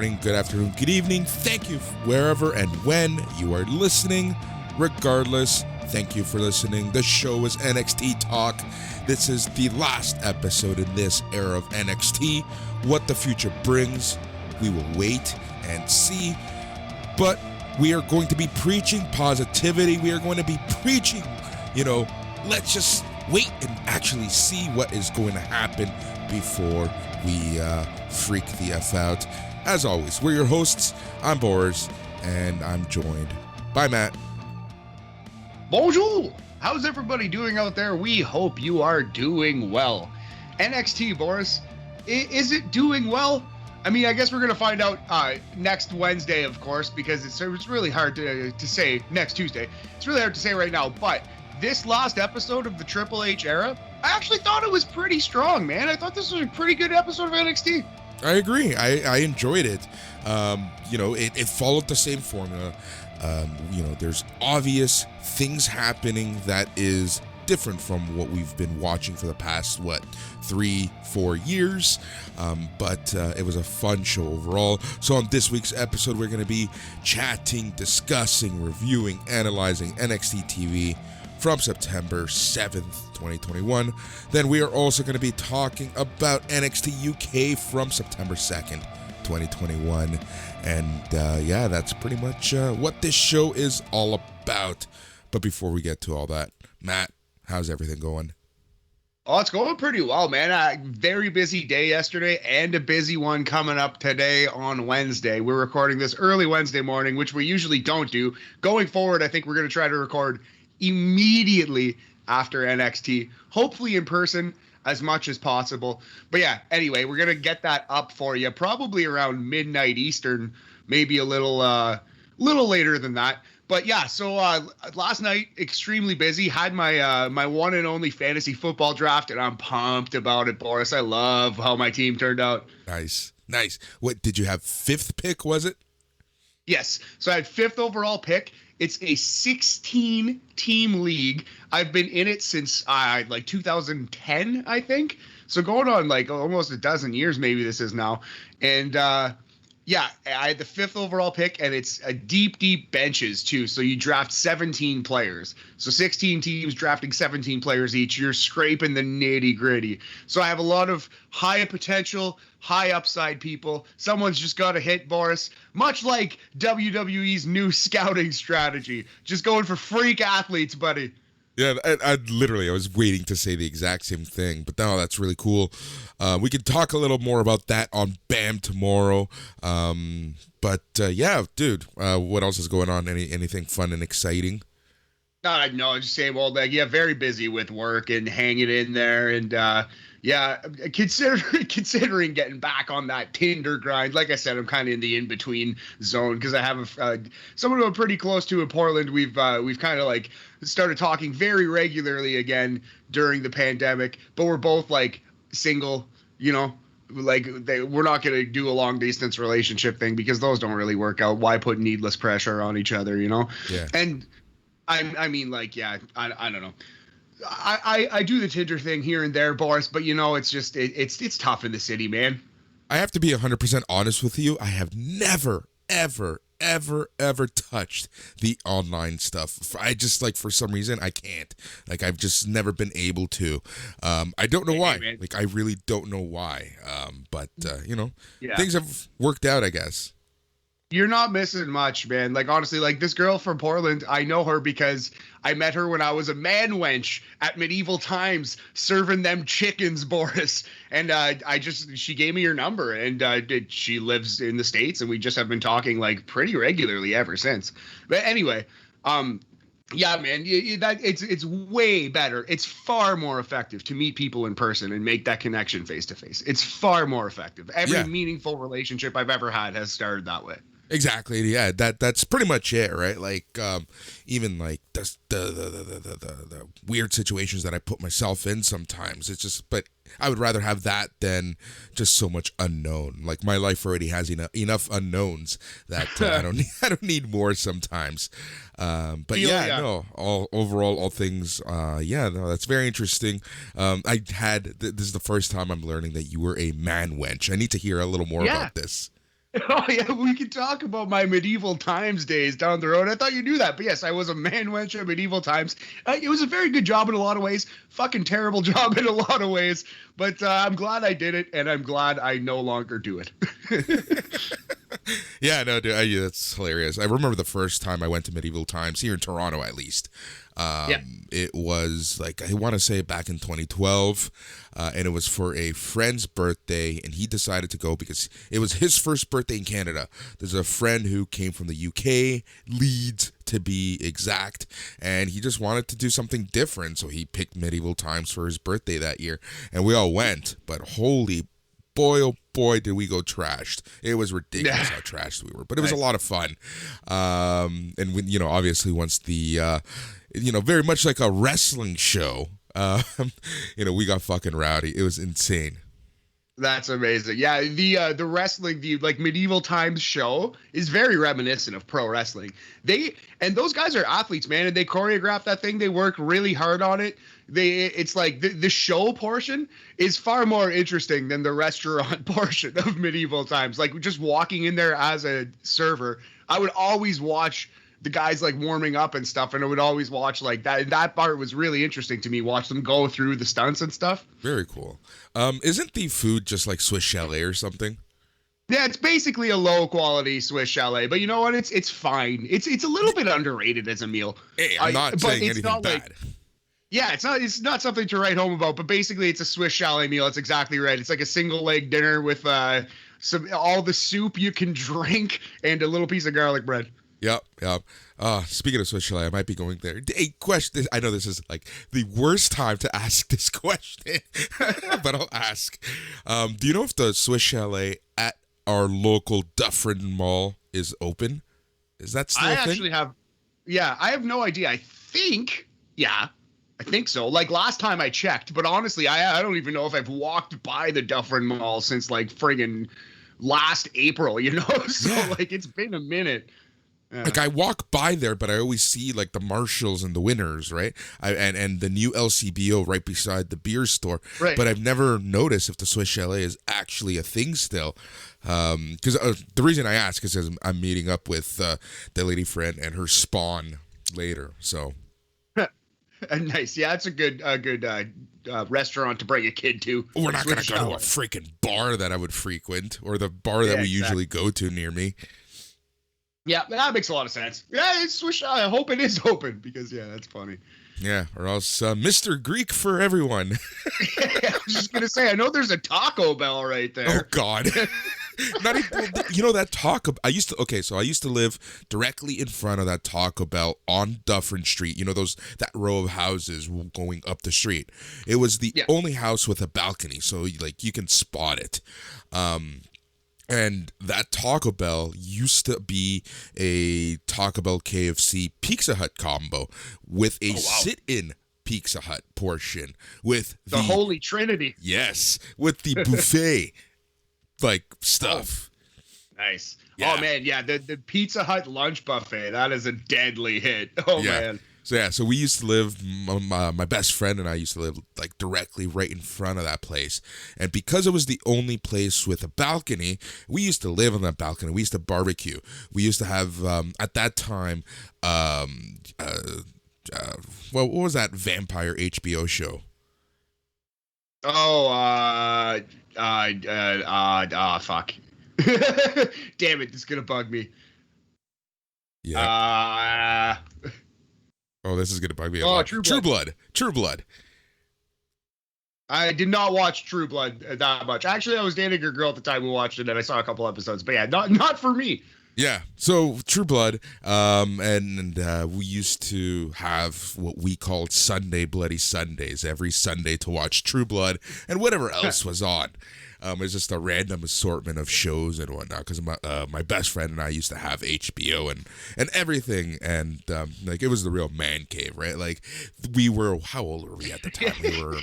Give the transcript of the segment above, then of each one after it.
morning, good afternoon, good evening. Thank you wherever and when you are listening. Regardless, thank you for listening. The show is NXT Talk. This is the last episode in this era of NXT. What the future brings, we will wait and see. But we are going to be preaching positivity. We are going to be preaching, let's just wait and actually see what is going to happen before we freak the F out. As always, we're your hosts. I'm Boris, and I'm joined by Matt. Bonjour! How's everybody doing out there? We hope you are doing well. NXT, Boris, is it doing well? I mean, I guess we're going to find out next Wednesday, of course, because it's really hard to say next Tuesday. It's really hard to say right now, but this last episode of the Triple H era, I actually thought it was pretty strong, man. I thought this was a pretty good episode of NXT. I agree. I enjoyed it. It followed the same formula. There's obvious things happening that is different from what we've been watching for the past, 3-4 years. But it was a fun show overall. So on this week's episode, we're going to be chatting, discussing, reviewing, analyzing NXT TV from September 7th, 2021. Then we are also going to be talking about NXT UK from September 2nd, 2021. And that's pretty much what this show is all about. But before we get to all that, Matt, how's everything going? Oh, it's going pretty well, man. Very busy day yesterday and a busy one coming up today on Wednesday. We're recording this early Wednesday morning, which we usually don't do. Going forward, I think we're going to try to record immediately after NXT, hopefully in person as much as possible. But yeah, anyway, we're going to get that up for you probably around midnight Eastern, maybe a little later than that. But yeah, so last night, extremely busy. Had my one and only fantasy football draft, and I'm pumped about it, Boris. I love how my team turned out. Nice. What, did you have 5th pick, was it? Yes. So I had 5th overall pick. It's a 16-team league. I've been in it since 2010, I think. So going on almost a dozen years, maybe this is now. And I had the 5th overall pick, and it's a deep benches too. So you draft 17 players. So 16 teams drafting 17 players each. You're scraping the nitty gritty. So I have a lot of high potential, high upside people. Someone's just got to hit, Boris. Much like WWE's new scouting strategy. Just going for freak athletes, buddy. Yeah, I was waiting to say the exact same thing, but no, that's really cool. We can talk a little more about that on BAM tomorrow. Dude, what else is going on? Anything fun and exciting? No, just saying, very busy with work and hanging in there, and considering getting back on that Tinder grind. Like I said, I'm kind of in the in-between zone because I have someone I'm pretty close to in Portland. We've kind of started talking very regularly again during the pandemic, but we're both single, we're not going to do a long distance relationship thing because those don't really work out. Why put needless pressure on each other, Yeah. And I don't know. I do the Tinder thing here and there, Boris, but it's just it's tough in the city, man. I have to be 100% honest with you. I have never, ever touched the online stuff. I just for some reason I can't. I've just never been able to. I don't know why. Man. I really don't know why. Yeah. Things have worked out, I guess. You're not missing much, man. Honestly, this girl from Portland, I know her because I met her when I was a man wench at medieval times serving them chickens, Boris. And she gave me your number, and she lives in the States, and we just have been talking pretty regularly ever since. But anyway, yeah, man, it's way better. It's far more effective to meet people in person and make that connection face to face. It's far more effective. Every meaningful relationship I've ever had has started that way. Exactly. Yeah. That's pretty much it, right? Even the weird situations that I put myself in sometimes. It's just, but I would rather have that than just so much unknown. My life already has enough unknowns that I don't need more sometimes. All things. That's very interesting. This is the first time I'm learning that you were a man wench. I need to hear a little more about this. Oh yeah, we can talk about my medieval times days down the road. I thought you knew that, but yes, I was a man wench at medieval times. It was a very good job in a lot of ways, fucking terrible job in a lot of ways. But I'm glad I did it, and I'm glad I no longer do it. Yeah, no, dude, that's hilarious. I remember the first time I went to medieval times here in Toronto, at least. Yeah. It was like, I want to say back in 2012, and it was for a friend's birthday, and he decided to go because it was his first birthday in Canada. There's a friend who came from the UK, Leeds to be exact, and he just wanted to do something different, so he picked medieval times for his birthday that year, and we all went. But holy boy, oh boy, did we go trashed. It was ridiculous how trashed we were, but it was a lot of fun. And when, obviously once the, very much like a wrestling show, we got fucking rowdy. It was insane. That's amazing. Yeah, the wrestling, the like medieval times show is very reminiscent of pro wrestling. Those guys are athletes, man, and they choreograph that thing. They work really hard on it. It's like the show portion is far more interesting than the restaurant portion of medieval times. Like just walking in there as a server, I would always watch the guys like warming up and stuff, and I would always watch like that. That part was really interesting to me. Watch them go through the stunts and stuff. Very cool. Isn't the food just like Swiss Chalet or something? Yeah, it's basically a low quality Swiss Chalet, but you know what? It's fine. It's a little bit underrated as a meal. Hey, I'm not saying anything bad. Yeah, it's not something to write home about, but basically it's a Swiss Chalet meal. It's exactly right. It's like a single leg dinner with all the soup you can drink and a little piece of garlic bread. Yep. Speaking of Swiss Chalet, I might be going there. A question. I know this is like the worst time to ask this question, but I'll ask. Do you know if the Swiss Chalet at our local Dufferin Mall is open? Is that still a thing? I actually have. Yeah, I have no idea. I think so. Like last time I checked, but honestly, I don't even know if I've walked by the Dufferin Mall since like friggin' last April. So like it's been a minute. Yeah. Like I walk by there, but I always see like the Marshalls and the Winners, right? And the new LCBO right beside the beer store. Right. But I've never noticed if the Swiss Chalet is actually a thing still. Because the reason I ask is because I'm meeting up with the lady friend and her spawn later. So nice. Yeah, it's a good restaurant to bring a kid to. We're not going to go to a freaking bar that I would frequent or the bar that we usually go to near me. Yeah, that makes a lot of sense. Yeah, it's Swiss Chalet. I hope it is open because, that's funny. Yeah, or else Mr. Greek for everyone. I was just going to say, I know there's a Taco Bell right there. Oh, God. Not even, that Taco I used to live directly in front of that Taco Bell on Dufferin Street. That row of houses going up the street. It was the only house with a balcony, so like you can spot it. And that Taco Bell used to be a Taco Bell KFC Pizza Hut combo with a sit-in Pizza Hut portion with the Holy Trinity. Yes, with the buffet like stuff. Nice. Yeah. Oh man, yeah, the Pizza Hut lunch buffet, that is a deadly hit. Oh man. So we used to live, my best friend and I used to live like directly right in front of that place. And because it was the only place with a balcony, we used to live on that balcony. We used to barbecue. We used to have, at that time, what was that vampire HBO show? Oh, fuck. Damn it, this is gonna bug me. Yeah. Oh, this is gonna bug me a lot. True Blood. I did not watch True Blood that much. Actually, I was dating a girl at the time who watched it, and I saw a couple episodes. But yeah, not for me. Yeah. So True Blood, and we used to have what we called Sunday Bloody Sundays every Sunday to watch True Blood and whatever else was on. It's just a random assortment of shows and whatnot because my best friend and I used to have HBO and everything, and like it was the real man cave, right? Like we were, how old were we at the time? We were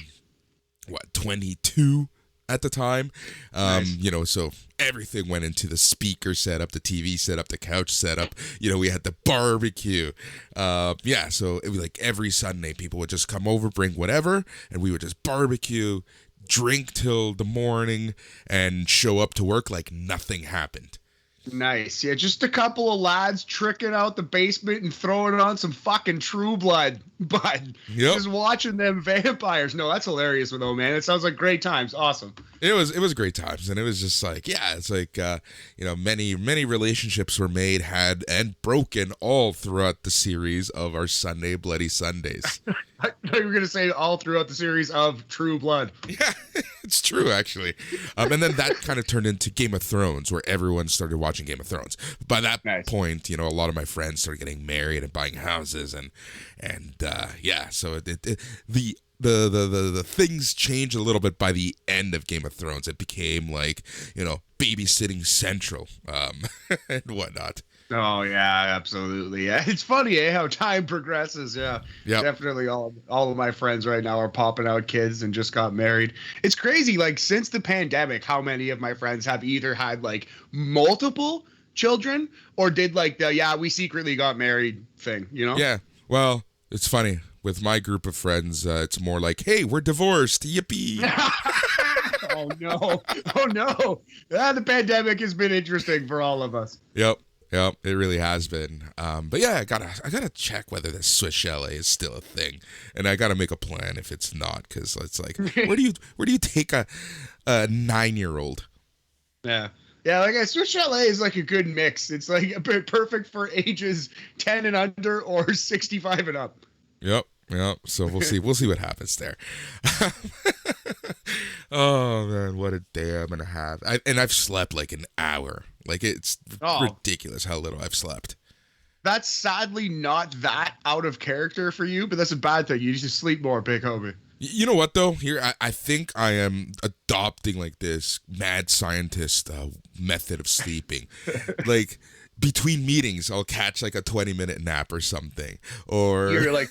22 at the time. Nice. So everything went into the speaker setup, the TV setup, the couch setup. We had the barbecue. So it was like every Sunday people would just come over, bring whatever, and we would just barbecue, drink till the morning, and show up to work like nothing happened. Nice. Yeah, just a couple of lads tricking out the basement and throwing on some fucking True Blood, bud. Yep. Just watching them vampires. No, that's hilarious though, man. It sounds like great times. Awesome. It was great times, and it was just like, yeah, it's like, many relationships were made, had, and broken all throughout the series of our Sunday Bloody Sundays. I thought you were gonna say all throughout the series of True Blood. Yeah, it's true, actually. And then that kind of turned into Game of Thrones, where everyone started watching Game of Thrones. By that point, a lot of my friends started getting married and buying houses, and so the things changed a little bit by the end of Game of Thrones. It became like, babysitting central, and whatnot. Oh yeah, absolutely. Yeah, it's funny, how time progresses. Yeah, definitely. All of my friends right now are popping out kids and just got married. It's crazy. Like since the pandemic, how many of my friends have either had like multiple children or did like the we secretly got married thing. Yeah. Well, it's funny with my group of friends. It's more like, hey, we're divorced. Yippee. Oh no. The pandemic has been interesting for all of us. Yep, it really has been. But yeah, I gotta check whether the Swiss Chalet is still a thing, and I gotta make a plan if it's not, because it's like, where do you take a 9-year-old? Yeah, like a Swiss Chalet is like a good mix. It's like perfect for ages 10 and under or 65 and up. Yep. So we'll see what happens there. Oh man, what a day I'm gonna have! I've slept like an hour. Like it's ridiculous how little I've slept. That's sadly not that out of character for you, but that's a bad thing. You need to sleep more, big homie. You know what though? Here, I think I am adopting like this mad scientist method of sleeping. Like between meetings, I'll catch like a 20-minute nap or something, or you're like.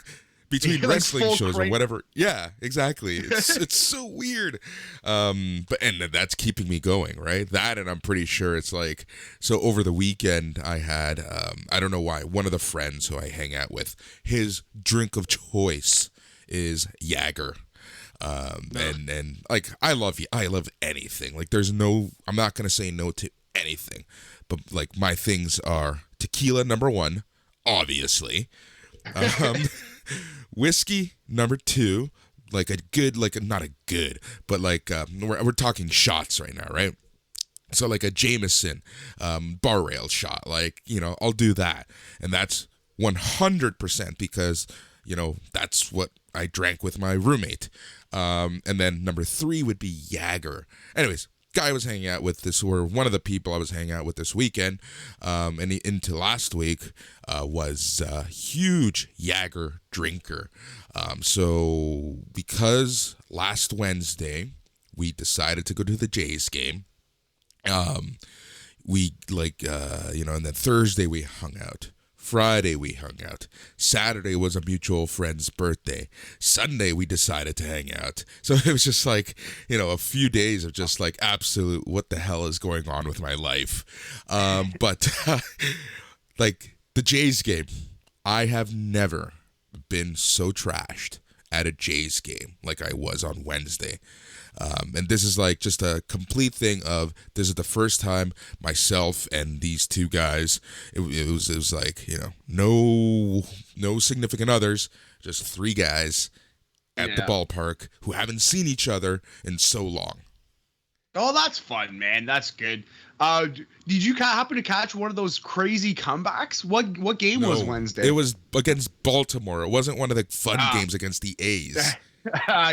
Between wrestling shows or whatever. Yeah, exactly. It's so weird. But that's keeping me going, right? That, and I'm pretty sure it's like, so over the weekend I had, I don't know why, one of the friends who I hang out with, his drink of choice is Jaeger. And like, I love anything. Like I'm not going to say no to anything, but like my things are tequila, number 1, obviously. Whiskey number 2, like a good, like not a good, but like we're talking shots right now, right? So like a Jameson bar rail shot, like I'll do that, and that's 100% because that's what I drank with my roommate. And then number 3 would be Jaeger. Anyways, guy I was hanging out with one of the people I was hanging out with this weekend, and into last week, was a huge Jaeger drinker. So because last Wednesday we decided to go to the Jays game, we and then Thursday we hung out. Friday we hung out. Saturday was a mutual friend's birthday. Sunday we decided to hang out. So it was just like, a few days of just like absolute what the hell is going on with my life. But like the Jays game, I have never been so trashed at a Jays game like I was on Wednesday. And this is like just a complete thing of, this is the first time myself and these two guys, it was like, no significant others, just 3 guys at the ballpark who haven't seen each other in so long. Oh, that's fun, man. That's good. Did you happen to catch one of those crazy comebacks? What game was Wednesday? It was against Baltimore. It wasn't one of the fun games against the A's.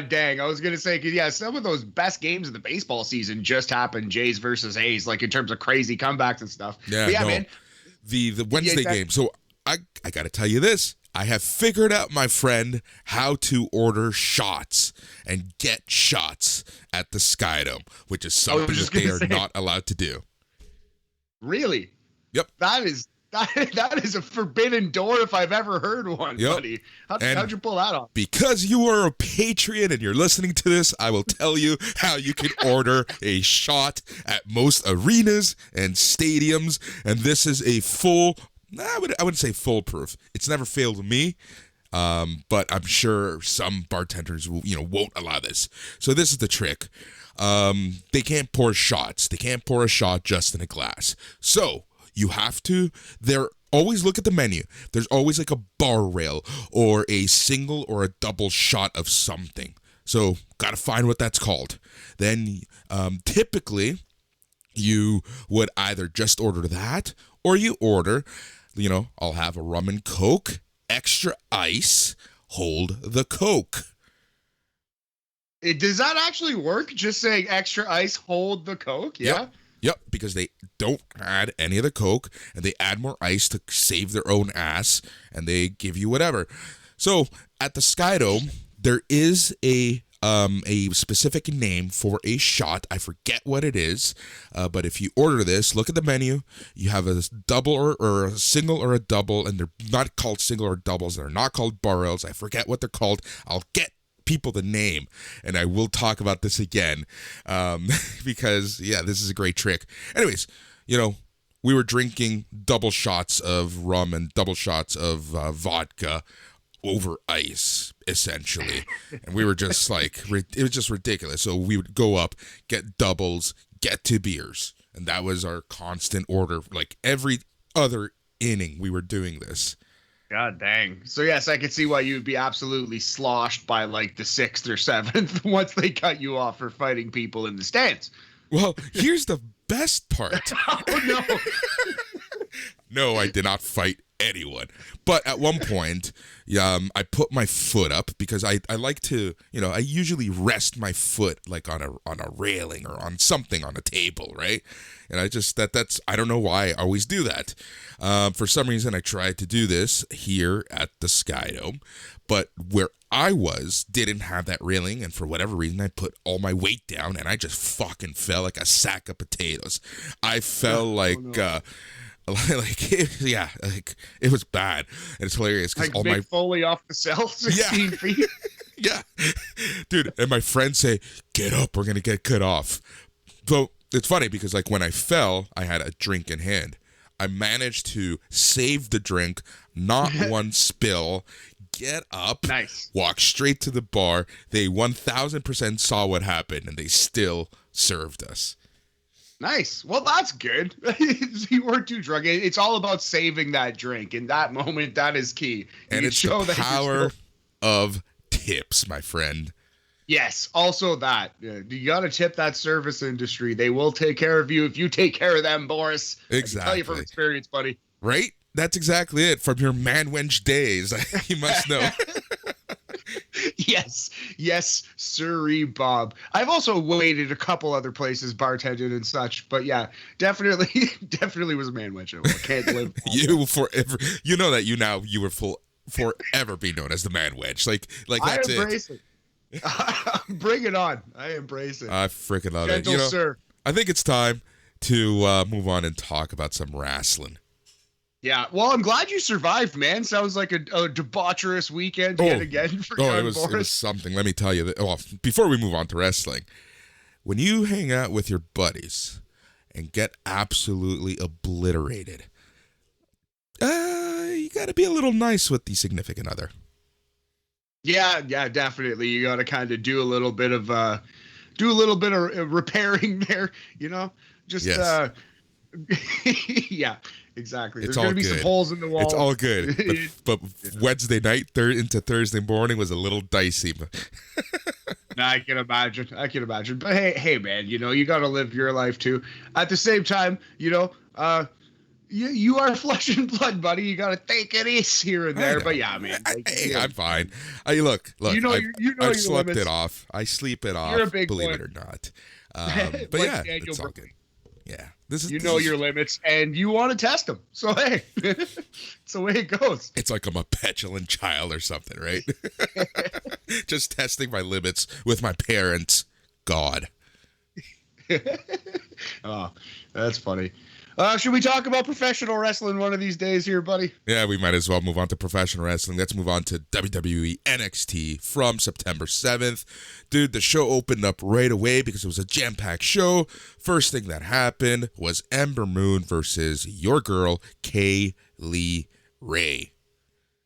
Dang, I was gonna say, cause some of those best games of the baseball season just happened, Jays versus A's, like in terms of crazy comebacks and stuff. Man. The Wednesday game. So I gotta tell you this. I have figured out, my friend, how to order shots and get shots at the Skydome, which is something that they are not allowed to do. Really? Yep. That is a forbidden door if I've ever heard one, buddy. How'd you pull that off? Because you are a Patreon and you're listening to this, I will tell you how you can order a shot at most arenas and stadiums. And this is a I wouldn't say foolproof. It's never failed me. But I'm sure some bartenders won't allow this. So this is the trick. They can't pour shots. They can't pour a shot just in a glass. So you have to, always look at the menu. There's always like a bar rail or a single or a double shot of something. So got to find what that's called. Then typically you would either just order that or you order, I'll have a rum and Coke, extra ice, hold the Coke. Does that actually work? Just saying extra ice, hold the Coke? Yeah. Yep, because they don't add any of the Coke, and they add more ice to save their own ass, and they give you whatever. So at the Skydome, there is a specific name for a shot. I forget what it is, but if you order this, look at the menu. You have a double or a single or a double, and they're not called single or doubles. They're not called barrels. I forget what they're called. I'll get people the name, and I will talk about this again, because this is a great trick. Anyways, we were drinking double shots of rum and double shots of vodka over ice, essentially, and we were just like, it was just ridiculous. So we would go up, get doubles, get 2 beers, and that was our constant order. Like every other inning, we were doing this. God dang. So yes, I could see why you'd be absolutely sloshed by like the 6th or 7th once they cut you off for fighting people in the stands. Well, here's the best part. Oh no. No, I did not fight anyone. But at one point, I put my foot up because I like to, I usually rest my foot like on a railing or on something on a table, right? And I just, I don't know why I always do that. For some reason, I tried to do this here at the Skydome, but where I didn't have that railing, and for whatever reason, I put all my weight down, and I just fucking fell like a sack of potatoes. I fell it was bad, and it's hilarious because like all Mick my Foley off the cell, 16 feet. Yeah, dude, and my friends say, "Get up, we're gonna get cut off." So it's funny because like when I fell, I had a drink in hand. I managed to save the drink, not one spill. Get up, nice. Walk straight to the bar. They 1000% saw what happened, and they still served us. Nice. Well, that's good. You weren't too drunk. It's all about saving that drink. In that moment, that is key. And it's the power of tips, my friend. Yes, also that. You got to tip that service industry. They will take care of you if you take care of them, Boris. Exactly. I can tell you from experience, buddy. Right? That's exactly it. From your man-wench days, you must know. Yes, sirree, Bob. I've also waited a couple other places, bartended and such, but yeah, definitely was a man-wench. I can't live. You forever. You know that you will forever be known as the man-wench. Like that's it. I embrace it. Bring it on. I embrace it. I freaking love Gentle it. sir. I think it's time to move on and talk about some wrestling. Yeah, well, I'm glad you survived, man. Sounds like a debaucherous weekend yet again for it was something. Let me tell you. Well, before we move on to wrestling, when you hang out with your buddies and get absolutely obliterated, you got to be a little nice with the significant other. Yeah, definitely. You got to kind of do a little bit of repairing there, Just yes. Yeah, exactly. It's There's going to be some holes in the wall. It's all good. But Wednesday night into Thursday morning was a little dicey. I can imagine. But hey, man, you got to live your life too. At the same time, you are flesh and blood, buddy. You got to take it easy here and there. But yeah, man. I'm fine. Look. I slept limits. it off. I sleep it off. You're a big believe boy. it or not. But like yeah, it's all good. Yeah, this is your limits, and you want to test them. So hey, it's the way it goes. It's like I'm a petulant child or something, right? Just testing my limits with my parents. God. Oh, that's funny. Should we talk about professional wrestling one of these days here, buddy? Yeah, we might as well move on to professional wrestling. Let's move on to WWE NXT from September 7th. Dude, the show opened up right away because it was a jam-packed show. First thing that happened was Ember Moon versus your girl, Kay Lee Ray.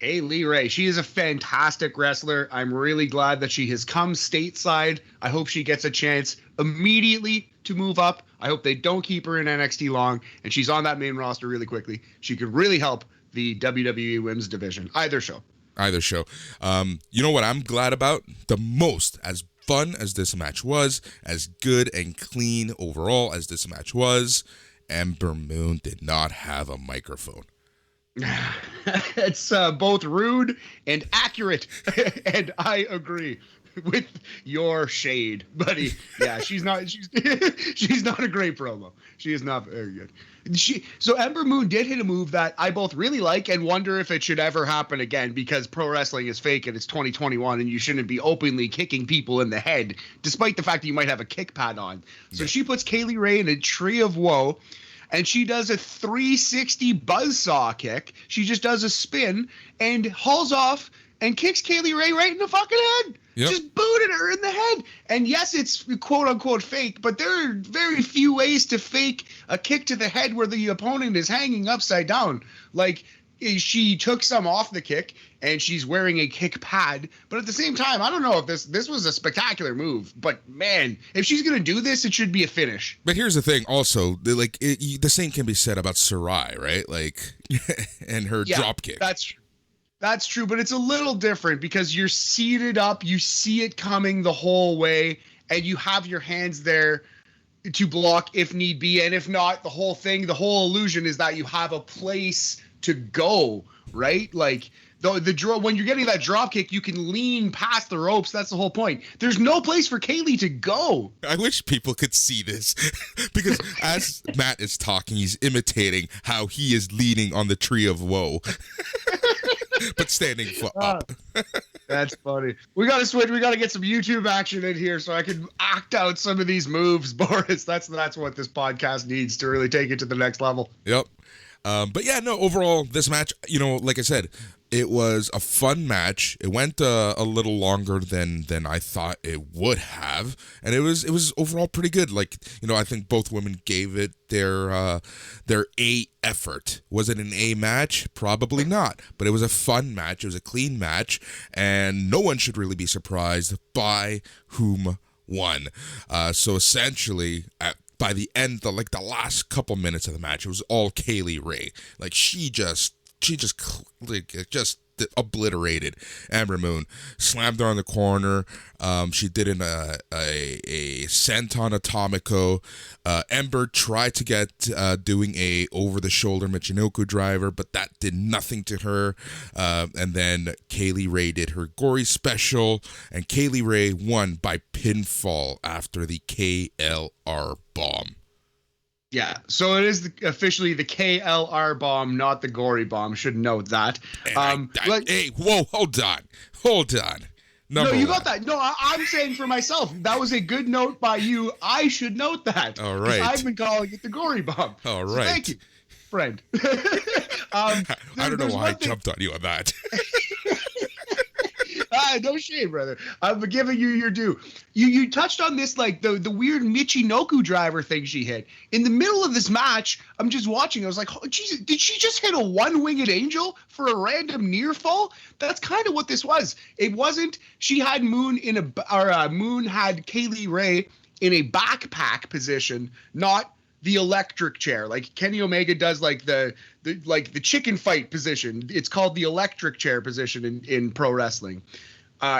Kaylee Ray, she is a fantastic wrestler. I'm really glad that she has come stateside. I hope she gets a chance immediately to move up. I hope they don't keep her in NXT long, and she's on that main roster really quickly. She could really help the WWE Women's division. Either show. You know what I'm glad about the most? As fun as this match was, as good and clean overall as this match was, Ember Moon did not have a microphone. It's both rude and accurate, and I agree with your shade, buddy. Yeah, she's not a great promo. She is not very good. So Ember Moon did hit a move that I both really like and wonder if it should ever happen again, because pro wrestling is fake and it's 2021 and you shouldn't be openly kicking people in the head, despite the fact that you might have a kick pad on. So she puts Kaylee Ray in a tree of woe, and she does a 360 buzzsaw kick. She just does a spin and hauls off and kicks Kaylee Ray right in the fucking head. Yep. Just booted her in the head. And yes, it's quote unquote fake, but there are very few ways to fake a kick to the head where the opponent is hanging upside down. Like, she took some off the kick and she's wearing a kick pad, but at the same time, I don't know if this was a spectacular move, but man, if she's going to do this, it should be a finish. But here's the thing also, like, the same can be said about Sarai, right? Like, and her drop kick. That's true, but it's a little different because you're seated up, you see it coming the whole way, and you have your hands there to block if need be, and if not, the whole illusion is that you have a place to go, right? Like, when you're getting that drop kick, you can lean past the ropes. That's the whole point. There's no place for Kaylee to go. I wish people could see this because as Matt is talking, he's imitating how he is leaning on the tree of woe, but standing foot up. That's funny. We got to switch. We got to get some YouTube action in here so I can act out some of these moves, Boris. That's what this podcast needs to really take it to the next level. Yep. But yeah, no, overall, this match, like I said, it was a fun match. It went a little longer than I thought it would have, and it was overall pretty good. Like, I think both women gave it their A effort. Was it an A match? Probably not, but it was a fun match. It was a clean match, and no one should really be surprised by whom won. So essentially, by the end, the last couple minutes of the match, it was all Kaylee Ray. Like, she just obliterated Ember Moon, slammed her on the corner. She did a senton atomico. Ember tried to get doing a over-the-shoulder Michinoku driver, but that did nothing to her. And then Kaylee Ray did her gory special, and Kaylee Ray won by pinfall after the KLR bomb. Yeah, so it is officially the KLR bomb, not the gory bomb. Should note that. Hey, whoa, hold on. No, you got that. No, I'm saying for myself, that was a good note by you. I should note that. All right. I've been calling it the gory bomb. All right. So thank you, friend. I don't know why I jumped on you on that. No shame, brother. I'm giving you your due. You touched on this, like the weird Michinoku driver thing she hit in the middle of this match. I'm just watching. I was like, oh, Jesus, did she just hit a one-winged angel for a random near fall? That's kind of what this was. It wasn't. She had Moon Moon had Kaylee Ray in a backpack position, not the electric chair, like Kenny Omega does, like the chicken fight position. It's called the electric chair position in pro wrestling.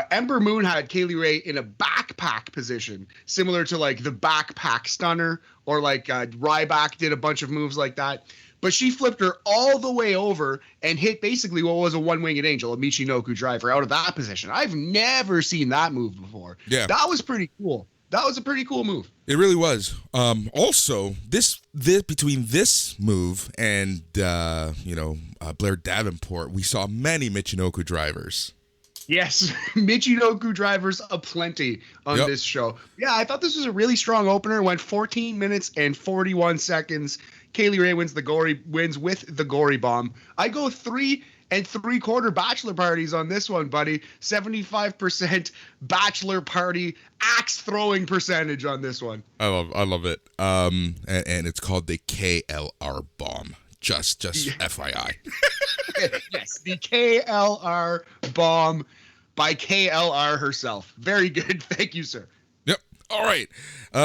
Ember Moon had Kaylee Ray in a backpack position, similar to like the backpack stunner, or like Ryback did a bunch of moves like that. But she flipped her all the way over and hit basically what was a one-winged angel, a Michinoku driver, out of that position. I've never seen that move before. Yeah, that was pretty cool. That was a pretty cool move. It really was. Also, this between this move and Blair Davenport, we saw many Michinoku drivers. Yes, Michinoku drivers aplenty on this show. Yeah, I thought this was a really strong opener. It went 14 minutes and 41 seconds. Kaylee Ray wins with the gory bomb. I go 3 3/4 bachelor parties on this one, buddy. 75% bachelor party axe throwing percentage on this one. I love it. And it's called the KLR bomb. Just FYI. Yes, the KLR bomb by KLR herself. Very good. Thank you, sir. Yep. All right.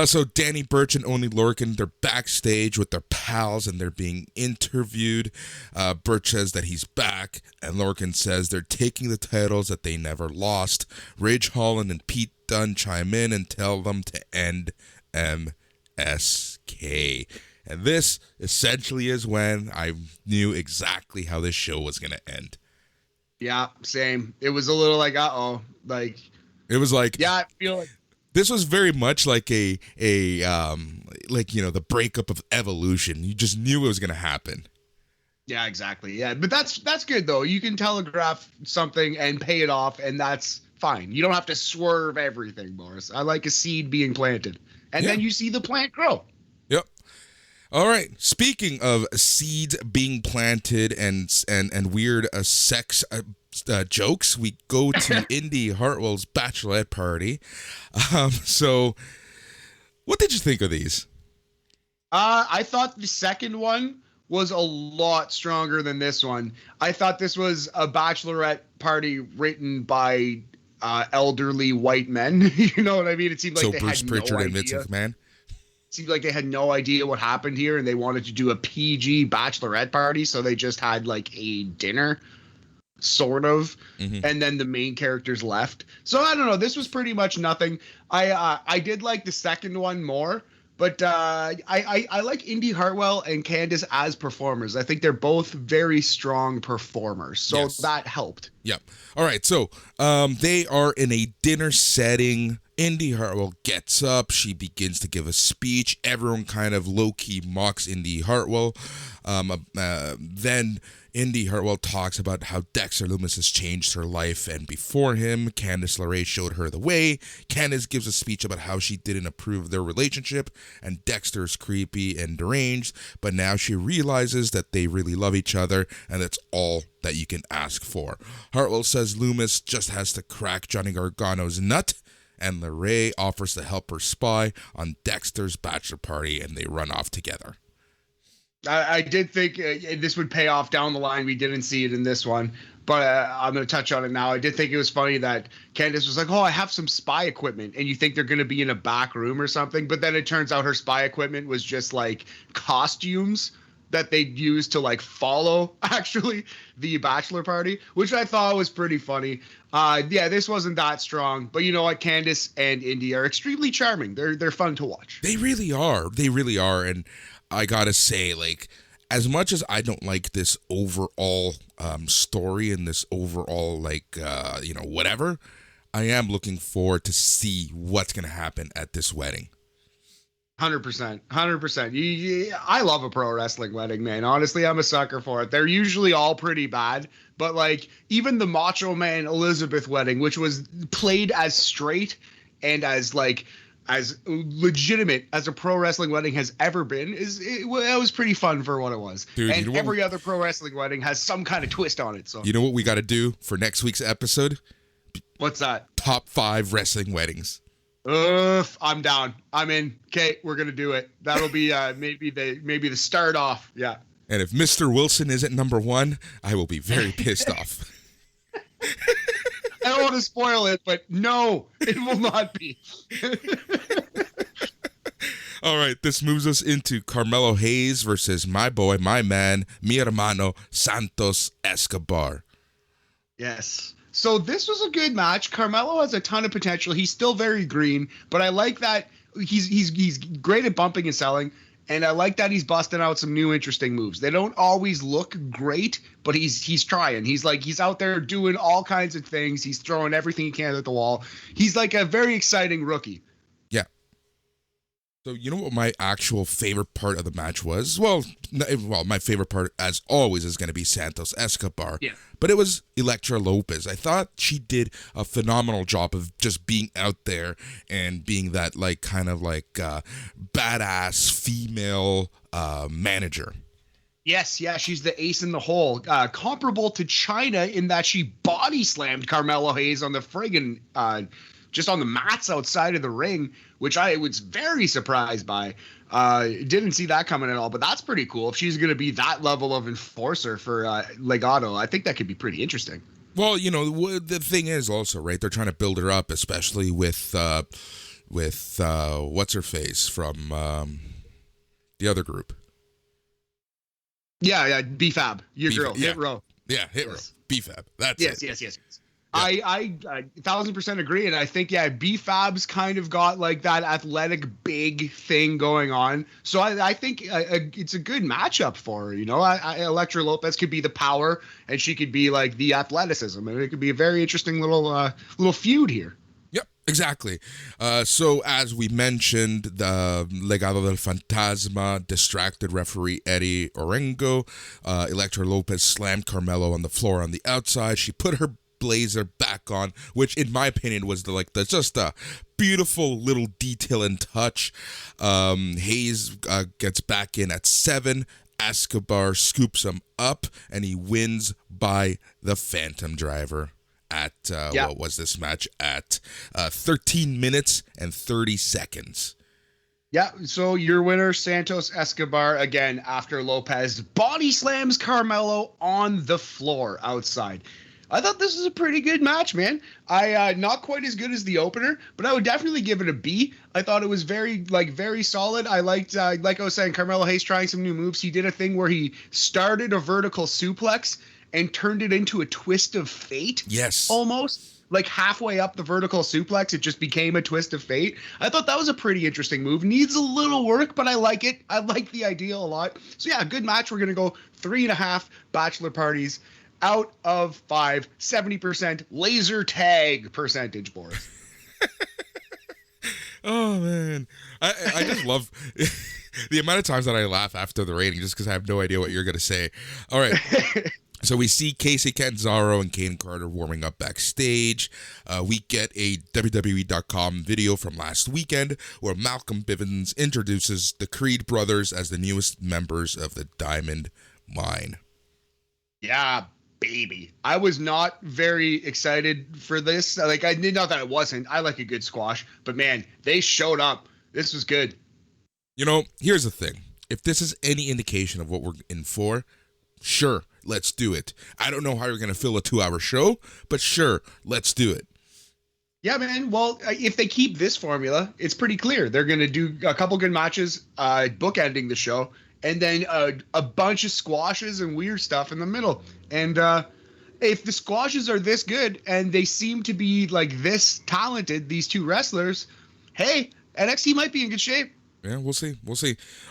So Danny Burch and Oney Lorcan, they're backstage with their pals and they're being interviewed. Burch says that he's back, and Lorcan says they're taking the titles that they never lost. Ridge Holland and Pete Dunne chime in and tell them to end MSK. And this essentially is when I knew exactly how this show was going to end. Yeah, same. It was a little like, uh-oh. Like, it was like, yeah, I feel like this was very much like the breakup of Evolution. You just knew it was going to happen. Yeah, exactly. Yeah, but that's good though. You can telegraph something and pay it off, and that's fine. You don't have to swerve everything, Boris. I like a seed being planted, and then you see the plant grow. Yep. All right. Speaking of seeds being planted and weird sex jokes, we go to Indy Hartwell's bachelorette party. So, what did you think of these? I thought the second one was a lot stronger than this one. I thought this was a bachelorette party written by elderly white men. You know what I mean? It seemed like so they Bruce had Pritchard no and Vince idea. McMahon. It seemed like they had no idea what happened here, and they wanted to do a PG bachelorette party, so they just had like a dinner, sort of, and then the main characters left. So I don't know. This was pretty much nothing. I did like the second one more. But I like Indy Hartwell and Candice as performers. I think they're both very strong performers. So that helped. Yep. All right. So they are in a dinner setting. Indy Hartwell gets up. She begins to give a speech. Everyone kind of low-key mocks Indy Hartwell. Then Indy Hartwell talks about how Dexter Lumis has changed her life, and before him, Candice LeRae showed her the way. Candice gives a speech about how she didn't approve of their relationship, and Dexter's creepy and deranged, but now she realizes that they really love each other, and that's all that you can ask for. Hartwell says Lumis just has to crack Johnny Gargano's nut, and LeRae offers to help her spy on Dexter's bachelor party, and they run off together. I did think this would pay off down the line. We didn't see it in this one, but I'm going to touch on it now. I did think it was funny that Candice was like, oh, I have some spy equipment, and you think they're going to be in a back room or something, but then it turns out her spy equipment was just like costumes that they used to like follow actually the bachelor party, which I thought was pretty funny. This wasn't that strong, but you know what? Candice and Indy are extremely charming. They're fun to watch. They really are. They really are. And I gotta say, like, as much as I don't like this overall story and this overall, like, whatever, I am looking forward to see what's gonna happen at this wedding. 100%. I love a pro wrestling wedding, man. Honestly, I'm a sucker for it. They're usually all pretty bad, but like even the Macho Man Elizabeth wedding, which was played as straight and as legitimate as a pro wrestling wedding has ever been, it was pretty fun for what it was. Dude, and every other pro wrestling wedding has some kind of twist on it. So you know what we got to do for next week's episode? What's that? Top 5 wrestling weddings. I'm down. I'm in. Okay, we're gonna do it. That'll be maybe the start off. Yeah. And if Mr. Wilson isn't number 1, I will be very pissed off. I don't want to spoil it, but no, it will not be. All right, this moves us into Carmelo Hayes versus my boy, my man, mi hermano, Santos Escobar. Yes. So this was a good match. Carmelo has a ton of potential. He's still very green, but I like that he's great at bumping and selling, and I like that he's busting out some new interesting moves. They don't always look great, but he's trying. He's out there doing all kinds of things. He's throwing everything he can at the wall. He's like a very exciting rookie. Yeah. So you know what my actual favorite part of the match was? Well, my favorite part, as always, is going to be Santos Escobar. Yeah. But it was Elektra Lopez. I thought she did a phenomenal job of just being out there and being that like kind of like badass female manager. Yes, yeah, she's the ace in the hole. Comparable to Chyna in that she body slammed Carmelo Hayes on the friggin' just on the mats outside of the ring, which I was very surprised by. Didn't see that coming at all, but that's pretty cool. If she's going to be that level of enforcer for Legado, I think that could be pretty interesting. Well, the thing is also, right, they're trying to build her up, especially with what's her face from the other group. Yeah, BFAB, your girl, yeah. Hit Row. Yeah, Hit Row, BFAB. That's yes, it. yes. Yeah. I 1,000% agree, and I think BFAB's kind of got like that athletic big thing going on, so I think it's a good matchup for her. Elektra Lopez could be the power, and she could be like the athleticism, and it could be a very interesting little feud here. Yep, exactly. So as we mentioned, the Legado del Fantasma distracted referee Eddie Orengo. Elektra Lopez slammed Carmelo on the floor on the outside. She put her blazer back on, which in my opinion was just a beautiful little detail and touch. Hayes gets back in at 7. Escobar scoops him up, and he wins by the Phantom Driver at what was this match at 13 minutes and 30 seconds. Yeah, so your winner, Santos Escobar, again, after Lopez body slams Carmelo on the floor outside. I thought this was a pretty good match, man. I not quite as good as the opener, but I would definitely give it a B. I thought it was very solid. I liked, like I was saying, Carmelo Hayes trying some new moves. He did a thing where he started a vertical suplex and turned it into a twist of fate. Yes. Almost. Like halfway up the vertical suplex, it just became a twist of fate. I thought that was a pretty interesting move. Needs a little work, but I like it. I like the idea a lot. So yeah, good match. We're going to go 3.5 bachelor parties out of 5, 70% laser tag percentage, Boris. Oh, man. I just love the amount of times that I laugh after the rating just because I have no idea what you're going to say. All right. So we see Casey Catanzaro and Kane Carter warming up backstage. We get a WWE.com video from last weekend where Malcolm Bivens introduces the Creed brothers as the newest members of the Diamond Mine. Yeah, baby. I was not very excited for this. Like, I did not that I wasn't. I like a good squash, but man, they showed up. This was good. Here's the thing. If this is any indication of what we're in for, sure, let's do it. I don't know how you're going to fill a 2-hour show, but sure, let's do it. Yeah, man. Well, if they keep this formula, it's pretty clear. They're going to do a couple good matches, bookending the show, and then a bunch of squashes and weird stuff in the middle. And if the squashes are this good and they seem to be like this talented, these two wrestlers, hey, NXT might be in good shape. Yeah, we'll see.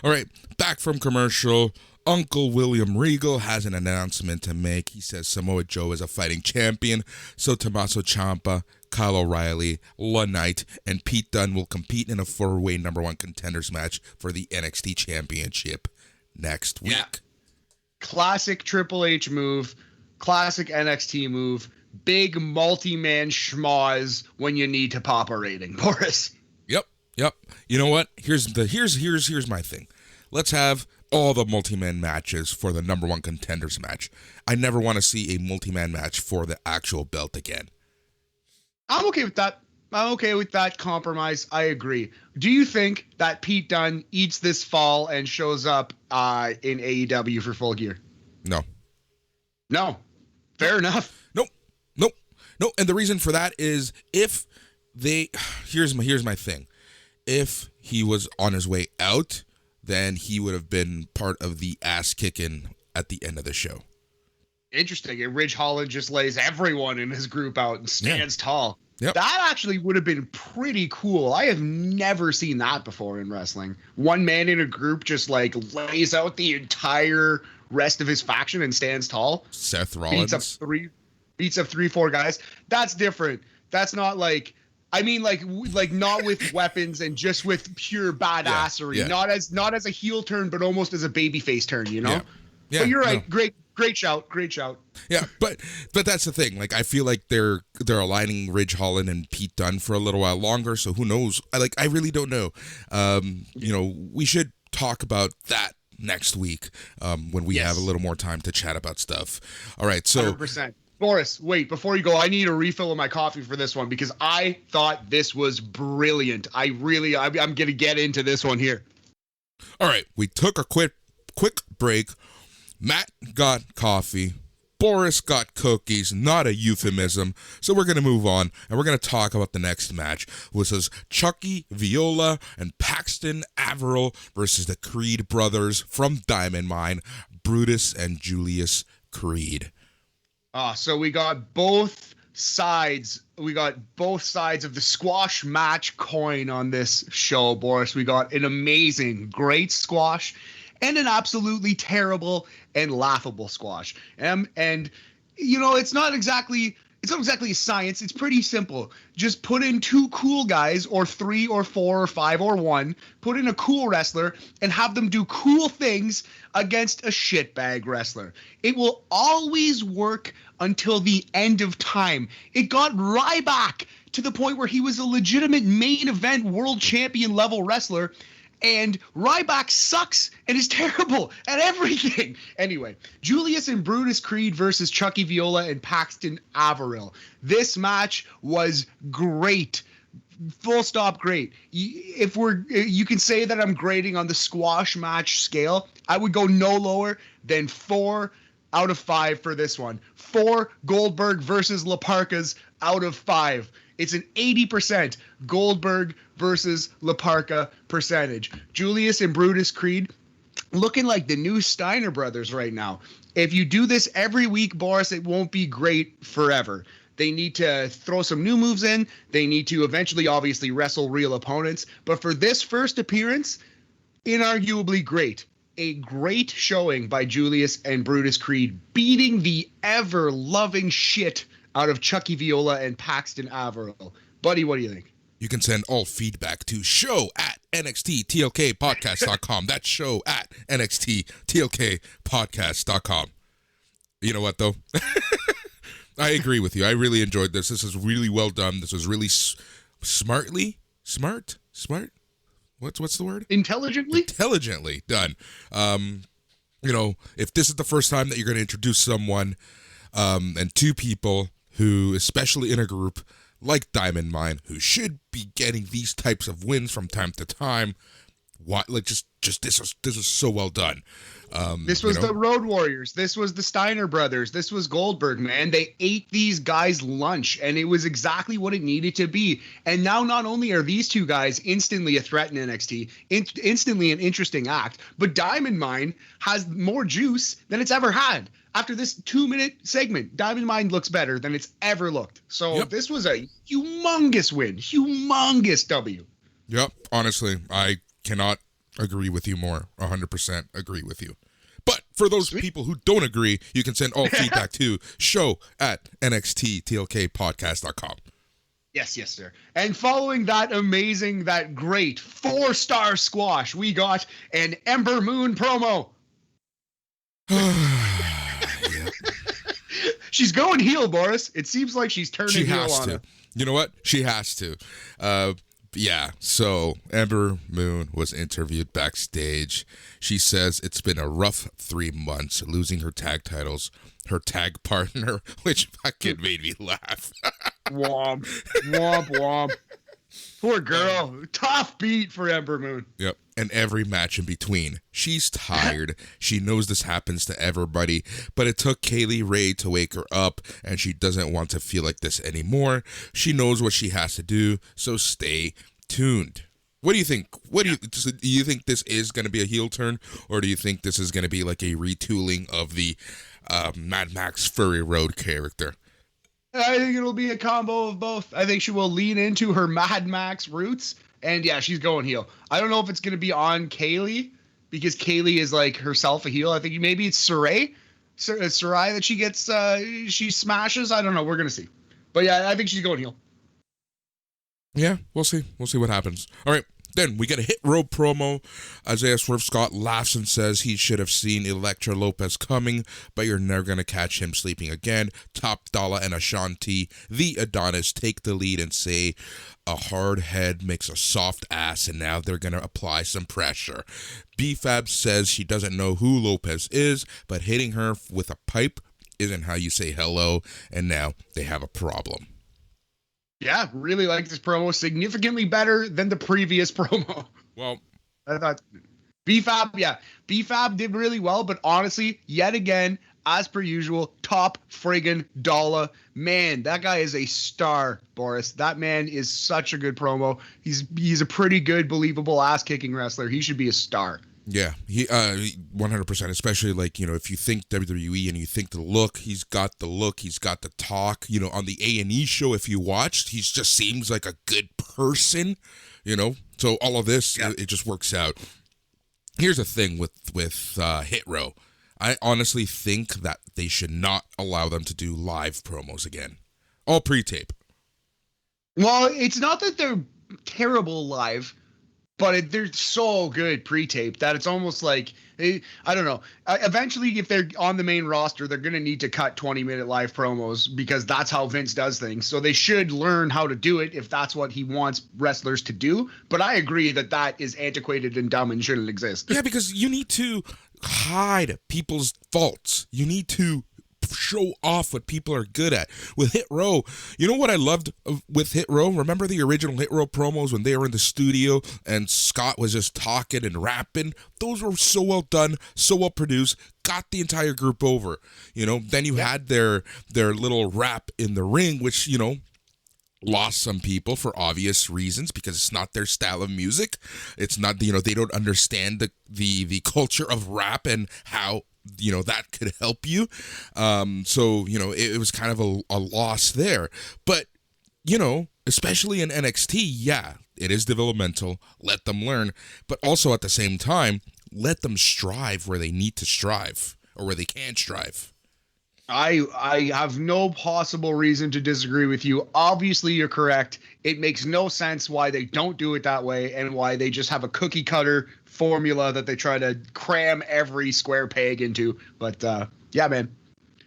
All right, back from commercial. Uncle William Regal has an announcement to make. He says Samoa Joe is a fighting champion, so Tommaso Ciampa, Kyle O'Reilly, LA Knight, and Pete Dunne will compete in a 4-way number 1 contenders match for the NXT Championship next week. Yeah. Classic Triple H move, classic NXT move, big multi-man schmoz when you need to pop a rating, Boris. Yep. You know what? Here's my thing. Let's have all the multi-man matches for the number 1 contenders match. I never want to see a multi-man match for the actual belt again. I'm okay with that. I'm okay with that compromise. I agree. Do you think that Pete Dunne eats this fall and shows up in AEW for Full Gear? No. Fair enough. No. And the reason for that is here's my thing. If he was on his way out, then he would have been part of the ass kicking at the end of the show. Interesting. And Ridge Holland just lays everyone in his group out and stands tall. Yep. That actually would have been pretty cool. I have never seen that before in wrestling. One man in a group just like lays out the entire rest of his faction and stands tall. Seth Rollins beats up 3-4 guys. That's different. That's not like, I mean, like not with weapons and just with pure badassery. Yeah. Not as a heel turn, but almost as a babyface turn. Yeah. But you're right. No. Great shout. Yeah, but that's the thing. Like, I feel like they're aligning Ridge Holland and Pete Dunne for a little while longer. So who knows? I really don't know. We should talk about that next week when we have a little more time to chat about stuff. All right, so 100%. Boris, wait, before you go, I need a refill of my coffee for this one because I thought this was brilliant. I'm going to get into this one here. All right, we took a quick break. Matt got coffee. Boris got cookies, not a euphemism. So we're going to move on, and we're going to talk about the next match, which is Chucky Viola and Paxton Averill versus the Creed brothers from Diamond Mine, Brutus and Julius Creed. So we got both sides. We got both sides of the squash match coin on this show, Boris. We got an amazing, great squash and an absolutely terrible and laughable squash. And you know, it's not exactly a science. It's pretty simple. Just put in two cool guys, or three, or four, or five, or one. Put in a cool wrestler and have them do cool things against a shitbag wrestler. It will always work until the end of time. It got Ryback to the point where he was a legitimate main event world champion level wrestler. And Ryback sucks and is terrible at everything. Anyway, Julius and Brutus Creed versus Chucky Viola and Paxton Averill. This match was great. Full stop great. If you can say that I'm grading on the squash match scale, I would go no lower than 4 out of 5 for this one. 4 Goldberg versus La Parkas out of 5. It's an 80% Goldberg versus La Parka percentage. Julius and Brutus Creed looking like the new Steiner brothers right now. If you do this every week, Boris, it won't be great forever. They need to throw some new moves in. They need to eventually, obviously, wrestle real opponents. But for this first appearance, inarguably great. A great showing by Julius and Brutus Creed, beating the ever-loving shit out of Chucky Viola and Paxton Averill. Buddy, what do you think? You can send all feedback to show@NXTTLKpodcast.com. That's show@NXTTLKpodcast.com. You know what, though? I agree with you. I really enjoyed this. This is really well done. This was really smart? What's the word? Intelligently done. You know, if this is the first time that you're going to introduce someone and two people who, especially in a group like Diamond Mine, who should be getting these types of wins from time to time, this is so well done. This was the Road Warriors. This was the Steiner brothers. This was Goldberg, man. They ate these guys' lunch, and it was exactly what it needed to be. And now not only are these two guys instantly a threat in NXT, instantly an interesting act, but Diamond Mine has more juice than it's ever had. After this 2-minute segment, Diamond Mine looks better than it's ever looked. So This was a humongous win. Humongous W. Yep. Honestly, I cannot agree with you more. 100% agree with you. But for those people who don't agree, you can send all feedback to show@NXTTLKpodcast.com. Yes, sir. And following that great 4-star squash, we got an Ember Moon promo. She's going heel, Boris. It seems like she's turning heel on her. You know what? She has to. Yeah, so Ember Moon was interviewed backstage. She says it's been a rough 3 months, losing her tag titles, her tag partner, which fucking made me laugh. Womp, womp, womp. Poor girl. Tough beat for Ember Moon. Yep. And every match in between. She's tired. She knows this happens to everybody, but it took Kaylee Ray to wake her up, and she doesn't want to feel like this anymore. She knows what she has to do, so stay tuned. What do you think? Do you think this is going to be a heel turn, or do you think this is going to be like a retooling of the Mad Max Fury Road character? I think it'll be a combo of both. I think she will lean into her Mad Max roots, and yeah, she's going heel. I don't know if it's going to be on Kaylee, because Kaylee is like herself a heel. I think maybe it's Sarai that she gets, she smashes. I don't know. We're going to see. But yeah, I think she's going heel. Yeah, we'll see. We'll see what happens. All right. Then we get a Hit Row promo. Isaiah Swerve Scott laughs and says he should have seen Elektra Lopez coming, but you're never going to catch him sleeping again. Top Dollar and Ashanti, the Adonis, take the lead and say a hard head makes a soft ass, and now they're going to apply some pressure. B-Fab says she doesn't know who Lopez is, but hitting her with a pipe isn't how you say hello, and now they have a problem. Yeah, really like this promo. Significantly better than the previous promo. Well, I thought BFAB did really well, but honestly, yet again, as per usual, top friggin' dollar. Man, that guy is a star, Boris. That man is such a good promo. He's a pretty good, believable ass-kicking wrestler. He should be a star. Yeah, he 100%, especially like, if you think WWE and you think the look, he's got the look, he's got the talk, on the A&E show, if you watched, he just seems like a good person, so all of this, it just works out. Here's the thing with Hit Row. I honestly think that they should not allow them to do live promos again. All pre-tape. Well, it's not that they're terrible live, but they're so good pre-tape that it's almost like, I don't know. Eventually, if they're on the main roster, they're going to need to cut 20-minute live promos because that's how Vince does things. So they should learn how to do it if that's what he wants wrestlers to do. But I agree that is antiquated and dumb and shouldn't exist. Yeah, because you need to hide people's faults. You need to show off what people are good at. With Hit Row, you know what I loved with Hit Row? Remember the original Hit Row promos when they were in the studio and Scott was just talking and rapping? Those were so well done, so well produced, got the entire group over. Then you had their little rap in the ring, which, lost some people for obvious reasons because it's not their style of music. It's not, they don't understand the culture of rap and how that could help you. So it was kind of a loss there. But especially in NXT, yeah, it is developmental. Let them learn, but also at the same time, let them strive where they need to strive or where they can strive. I have no possible reason to disagree with you. Obviously, you're correct. It makes no sense why they don't do it that way and why they just have a cookie cutter formula that they try to cram every square peg into. But yeah, man.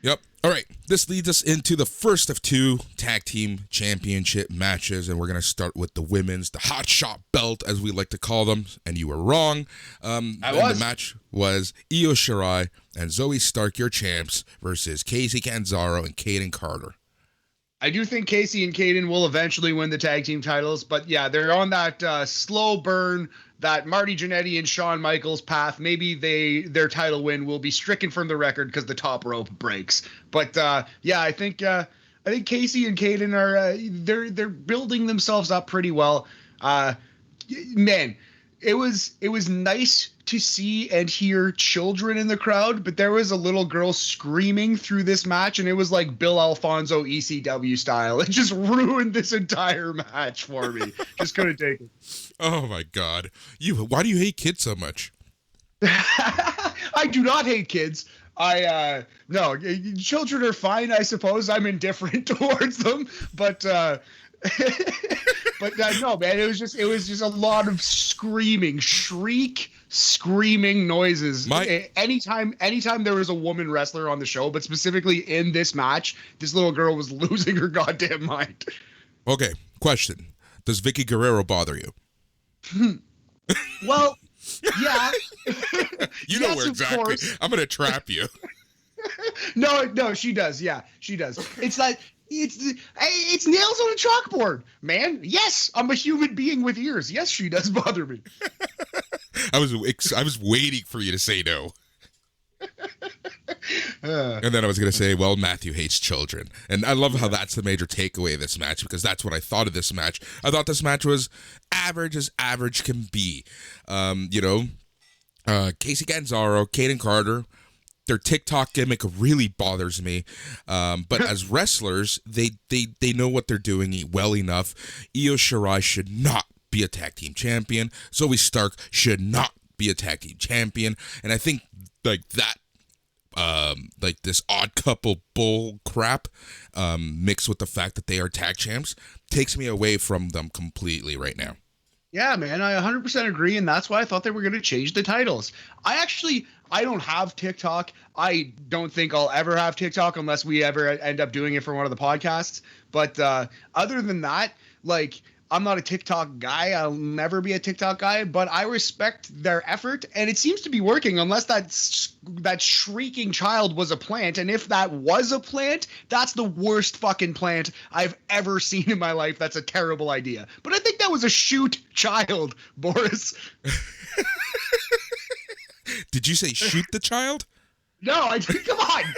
Yep. All right. This leads us into the first of two tag team championship matches, and we're going to start with the women's, the hot shot belt, as we like to call them. And you were wrong. The match was Io Shirai and Zoe Stark, your champs, versus Casey Canzaro and Kaden Carter. I do think Casey and Kaden will eventually win the tag team titles, but yeah, they're on that slow burn, that Marty Jannetty and Shawn Michaels path. Maybe their title win will be stricken from the record because the top rope breaks. But yeah, I think Casey and Kaden are they're building themselves up pretty well. Man, it was nice to see and hear children in the crowd, but there was a little girl screaming through this match, and it was like Bill Alfonso ECW style. It just ruined this entire match for me. Just couldn't take it. Oh my God. Why do you hate kids so much? I do not hate kids. No, children are fine, I suppose. I'm indifferent towards them, but but no, man, it was just a lot of screaming noises. Anytime there was a woman wrestler on the show, but specifically in this match, this little girl was losing her goddamn mind. Okay, question. Does Vicky Guerrero bother you? Well, yeah. You know where exactly. Course. I'm going to trap you. No, she does. Yeah, she does. It's like, it's nails on a chalkboard, man. Yes, I'm a human being with ears. Yes, she does bother me. I was waiting for you to say no. And then I was going to say, well, Matthew hates children. And I love how that's the major takeaway of this match, because that's what I thought of this match. I thought this match was average as average can be. Casey Canzaro, Kaden Carter, their TikTok gimmick really bothers me. But as wrestlers, they know what they're doing well enough. Io Shirai should not be a tag team champion. Zoe Stark should not be a tag team champion. And I think like that, like this odd couple bull crap, mixed with the fact that they are tag champs, takes me away from them completely right now. Yeah, man, I 100% agree, and that's why I thought they were going to change the titles. I don't have TikTok. I don't think I'll ever have TikTok unless we ever end up doing it for one of the podcasts. But other than that, like, I'm not a TikTok guy. I'll never be a TikTok guy, but I respect their effort, and it seems to be working unless that shrieking child was a plant. And if that was a plant, that's the worst fucking plant I've ever seen in my life. That's a terrible idea. But I think that was a shoot child, Boris. Did you say shoot the child? No,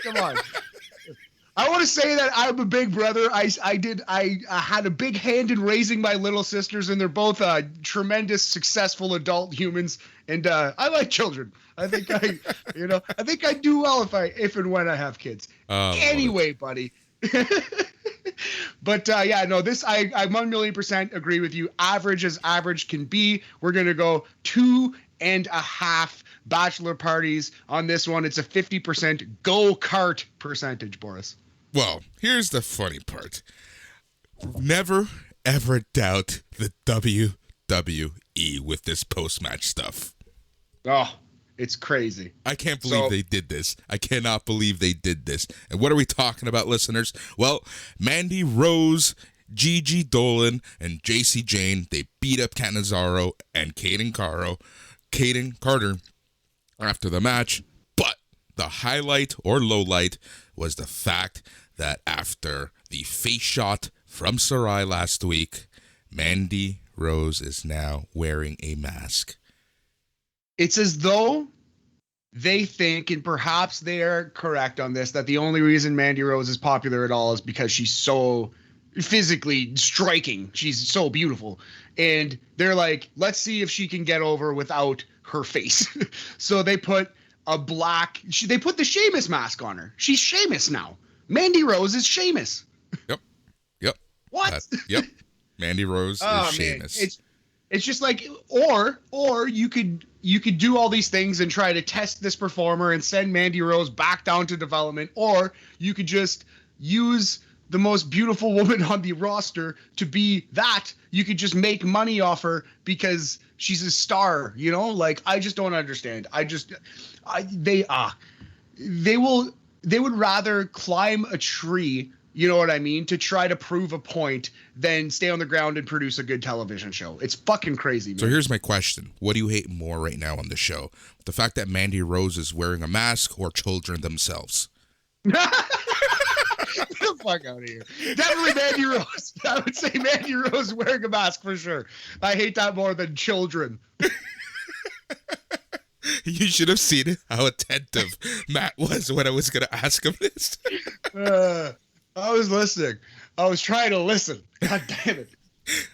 come on. I want to say that I'm a big brother. I had a big hand in raising my little sisters, and they're both tremendous, successful adult humans. And I like children. I think I do well if and when I have kids. Anyway, buddy. But I 1,000,000% agree with you. Average as average can be. We're gonna go 2.5 bachelor parties on this one. It's a 50% go-kart percentage, Boris. Well, here's the funny part. Never, ever doubt the WWE with this post-match stuff. Oh, it's crazy. I can't believe they did this. I cannot believe they did this. And what are we talking about, listeners? Well, Mandy Rose, Gigi Dolan, and JC Jane, they beat up Canizaro and Kaden Carter after the match. But the highlight or low light was the fact that after the face shot from Sarai last week, Mandy Rose is now wearing a mask. It's as though they think, and perhaps they are correct on this, that the only reason Mandy Rose is popular at all is because she's so physically striking. She's so beautiful. And they're like, let's see if she can get over without her face. So they put they put the Sheamus mask on her. She's Sheamus now. Mandy Rose is Sheamus. Yep. What? Yep. Mandy Rose is Sheamus. Man. It's just like, or you could do all these things and try to test this performer and send Mandy Rose back down to development, or you could just use the most beautiful woman on the roster to be that. You could just make money off her because she's a star, Like, I just don't understand. They would rather climb a tree, you know what I mean, to try to prove a point than stay on the ground and produce a good television show. It's fucking crazy, man. So here's my question. What do you hate more right now on the show? The fact that Mandy Rose is wearing a mask or children themselves? Get the fuck out of here. Definitely Mandy Rose. I would say Mandy Rose wearing a mask for sure. I hate that more than children. You should have seen how attentive Matt was when I was going to ask him this. I was listening. I was trying to listen. God damn it.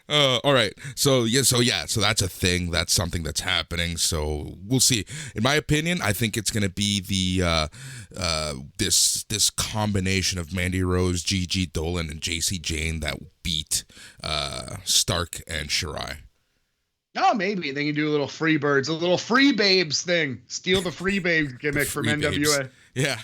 All right. So that's a thing. That's something that's happening. So we'll see. In my opinion, I think it's going to be the this combination of Mandy Rose, Gigi Dolan, and JC Jane that beat Stark and Shirai. Oh, maybe they can do a little free birds, a little free babes thing. Steal the free babe gimmick from NWA. Yeah.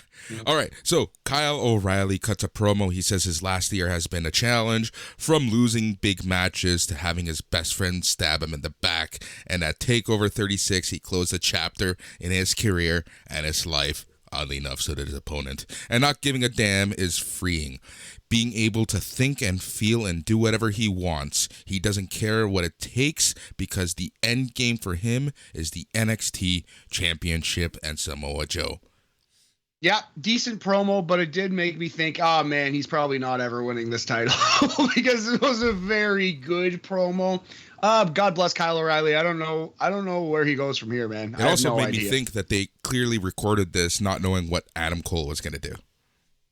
All right. So Kyle O'Reilly cuts a promo. He says his last year has been a challenge, from losing big matches to having his best friend stab him in the back. And at TakeOver 36, he closed a chapter in his career and his life. Oddly enough, so did his opponent. And not giving a damn is freeing. Being able to think and feel and do whatever he wants. He doesn't care what it takes because the end game for him is the NXT Championship and Samoa Joe. Yeah, decent promo, but it did make me think, oh man, he's probably not ever winning this title because it was a very good promo. God bless Kyle O'Reilly. I don't know where he goes from here, man. It also made me think that they clearly recorded this not knowing what Adam Cole was going to do.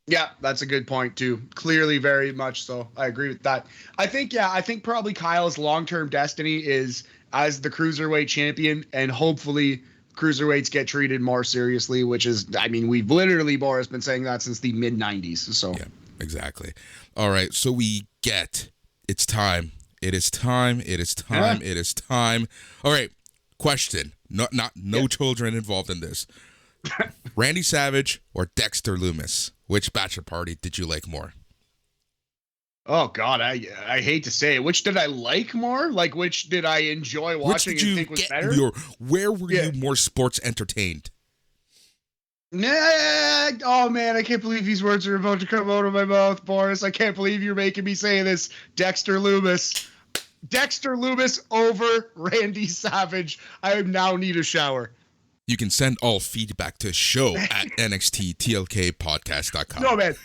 Yeah, that's a good point too. Clearly, very much so. I agree with that. I think probably Kyle's long-term destiny is as the Cruiserweight champion, and hopefully Cruiserweights get treated more seriously, which is, I mean, we've literally, Boris, been saying that since the mid-90s. So yeah, exactly. All right, so it's time. It is time. It is time. It is time. All right, question. No children involved in this. Randy Savage or Dexter Lumis? Which bachelor party did you like more? Oh God, I hate to say it. Which did I like more? Like, which did I enjoy watching and think was better? Where were you more sports entertained? Oh man, I can't believe these words are about to come out of my mouth, Boris. I can't believe you're making me say this. Dexter Lumis. Dexter Lumis over Randy Savage. I now need a shower. You can send all feedback to show at NXT TLK podcast.com. No, man.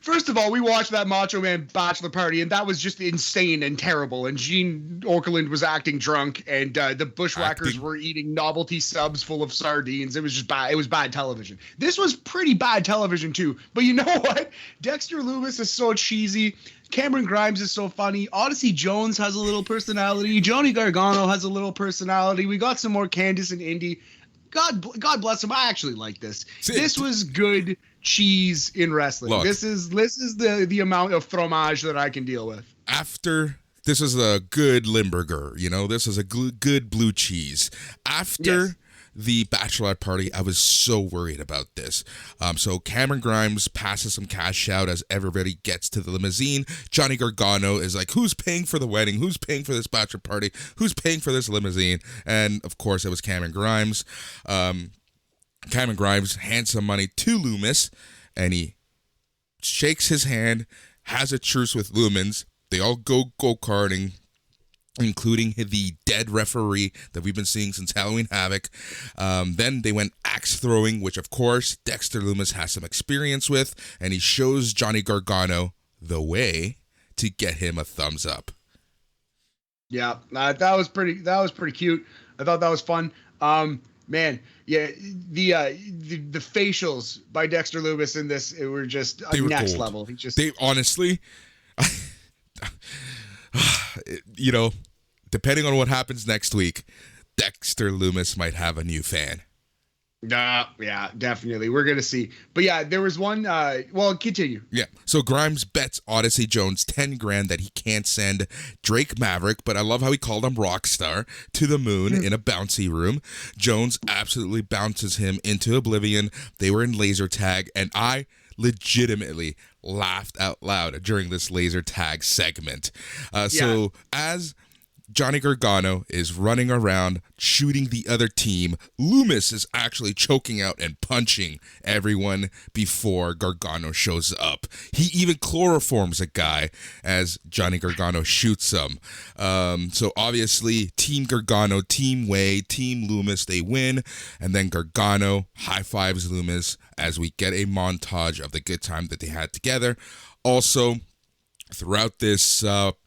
First of all, we watched that Macho Man Bachelor Party, and that was just insane and terrible. And Gene Okerlund was acting drunk, and the Bushwhackers were eating novelty subs full of sardines. It was just bad. It was bad television. This was pretty bad television, too. But you know what? Dexter Lumis is so cheesy. Cameron Grimes is so funny. Odyssey Jones has a little personality. Johnny Gargano has a little personality. We got some more Candice and Indy. God bless him. I actually like this. This was good cheese in wrestling. Look, this is the amount of fromage that I can deal with. This is a good Limburger, this is a good blue cheese. After the Bachelor Party, I was so worried about this. So Cameron Grimes passes some cash out as everybody gets to the limousine. Johnny Gargano is like, who's paying for the wedding? Who's paying for this Bachelor Party? Who's paying for this limousine? And of course, it was Cameron Grimes. Cameron Grimes hands some money to Lumis, and he shakes his hand, has a truce with Lumens. They all go go-karting, including the dead referee that we've been seeing since Halloween Havoc. Then they went axe throwing, which of course Dexter Lumis has some experience with, and he shows Johnny Gargano the way to get him a thumbs up. Yeah, that was pretty cute. I thought that was fun. Man, yeah, the facials by Dexter Lumis in this, they were just next gold. Level. They honestly, depending on what happens next week, Dexter Lumis might have a new fan. Yeah, definitely. We're going to see. But yeah, there was one, continue. Yeah. So Grimes bets Odyssey Jones $10,000 that he can't send Drake Maverick, but I love how he called him Rockstar, to the moon in a bouncy room. Jones absolutely bounces him into oblivion. They were in laser tag, and I legitimately laughed out loud during this laser tag segment. So as Johnny Gargano is running around shooting the other team, Lumis is actually choking out and punching everyone before Gargano shows up. He even chloroforms a guy as Johnny Gargano shoots him. So obviously, Team Gargano, Team Way, Team Lumis, they win. And then Gargano high-fives Lumis as we get a montage of the good time that they had together. Also, throughout this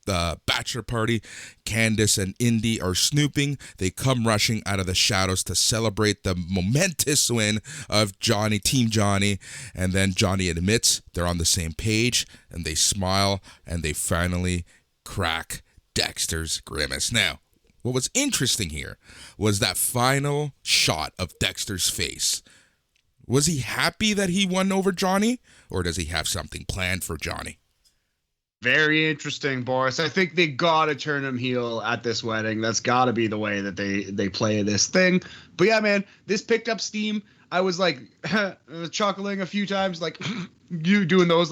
Bachelor Party, Candice and Indy are snooping. They come rushing out of the shadows to celebrate the momentous win of Team Johnny. And then Johnny admits they're on the same page, and they smile, and they finally crack Dexter's grimace. Now, what was interesting here was that final shot of Dexter's face. Was he happy that he won over Johnny, or does he have something planned for Johnny? Very interesting, Boris. I think they gotta turn him heel at this wedding. That's gotta be the way that they play this thing. But yeah, man, this picked up steam. I was like chuckling a few times, like you doing those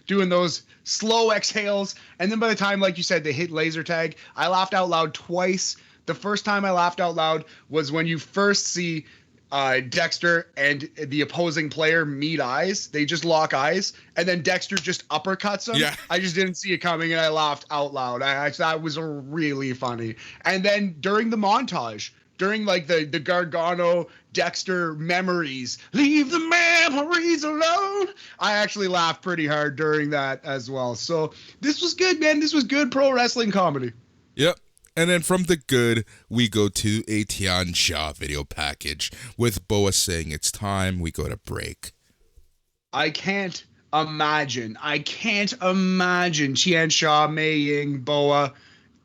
doing those slow exhales. And then by the time, like you said, they hit laser tag, I laughed out loud twice. The first time I laughed out loud was when you first see Dexter and the opposing player meet eyes. They just lock eyes, and then Dexter just uppercuts him. Yeah. I just didn't see it coming, and I laughed out loud. I thought it was really funny. And then during the montage, during like the Gargano Dexter memories, leave the memories alone, I actually laughed pretty hard during that as well. So this was good, man. This was good pro wrestling comedy. Yep. And then from the good, we go to a Tian Sha video package with Boa saying it's time. We go to break. I can't imagine Tian Sha, Mei Ying, Boa.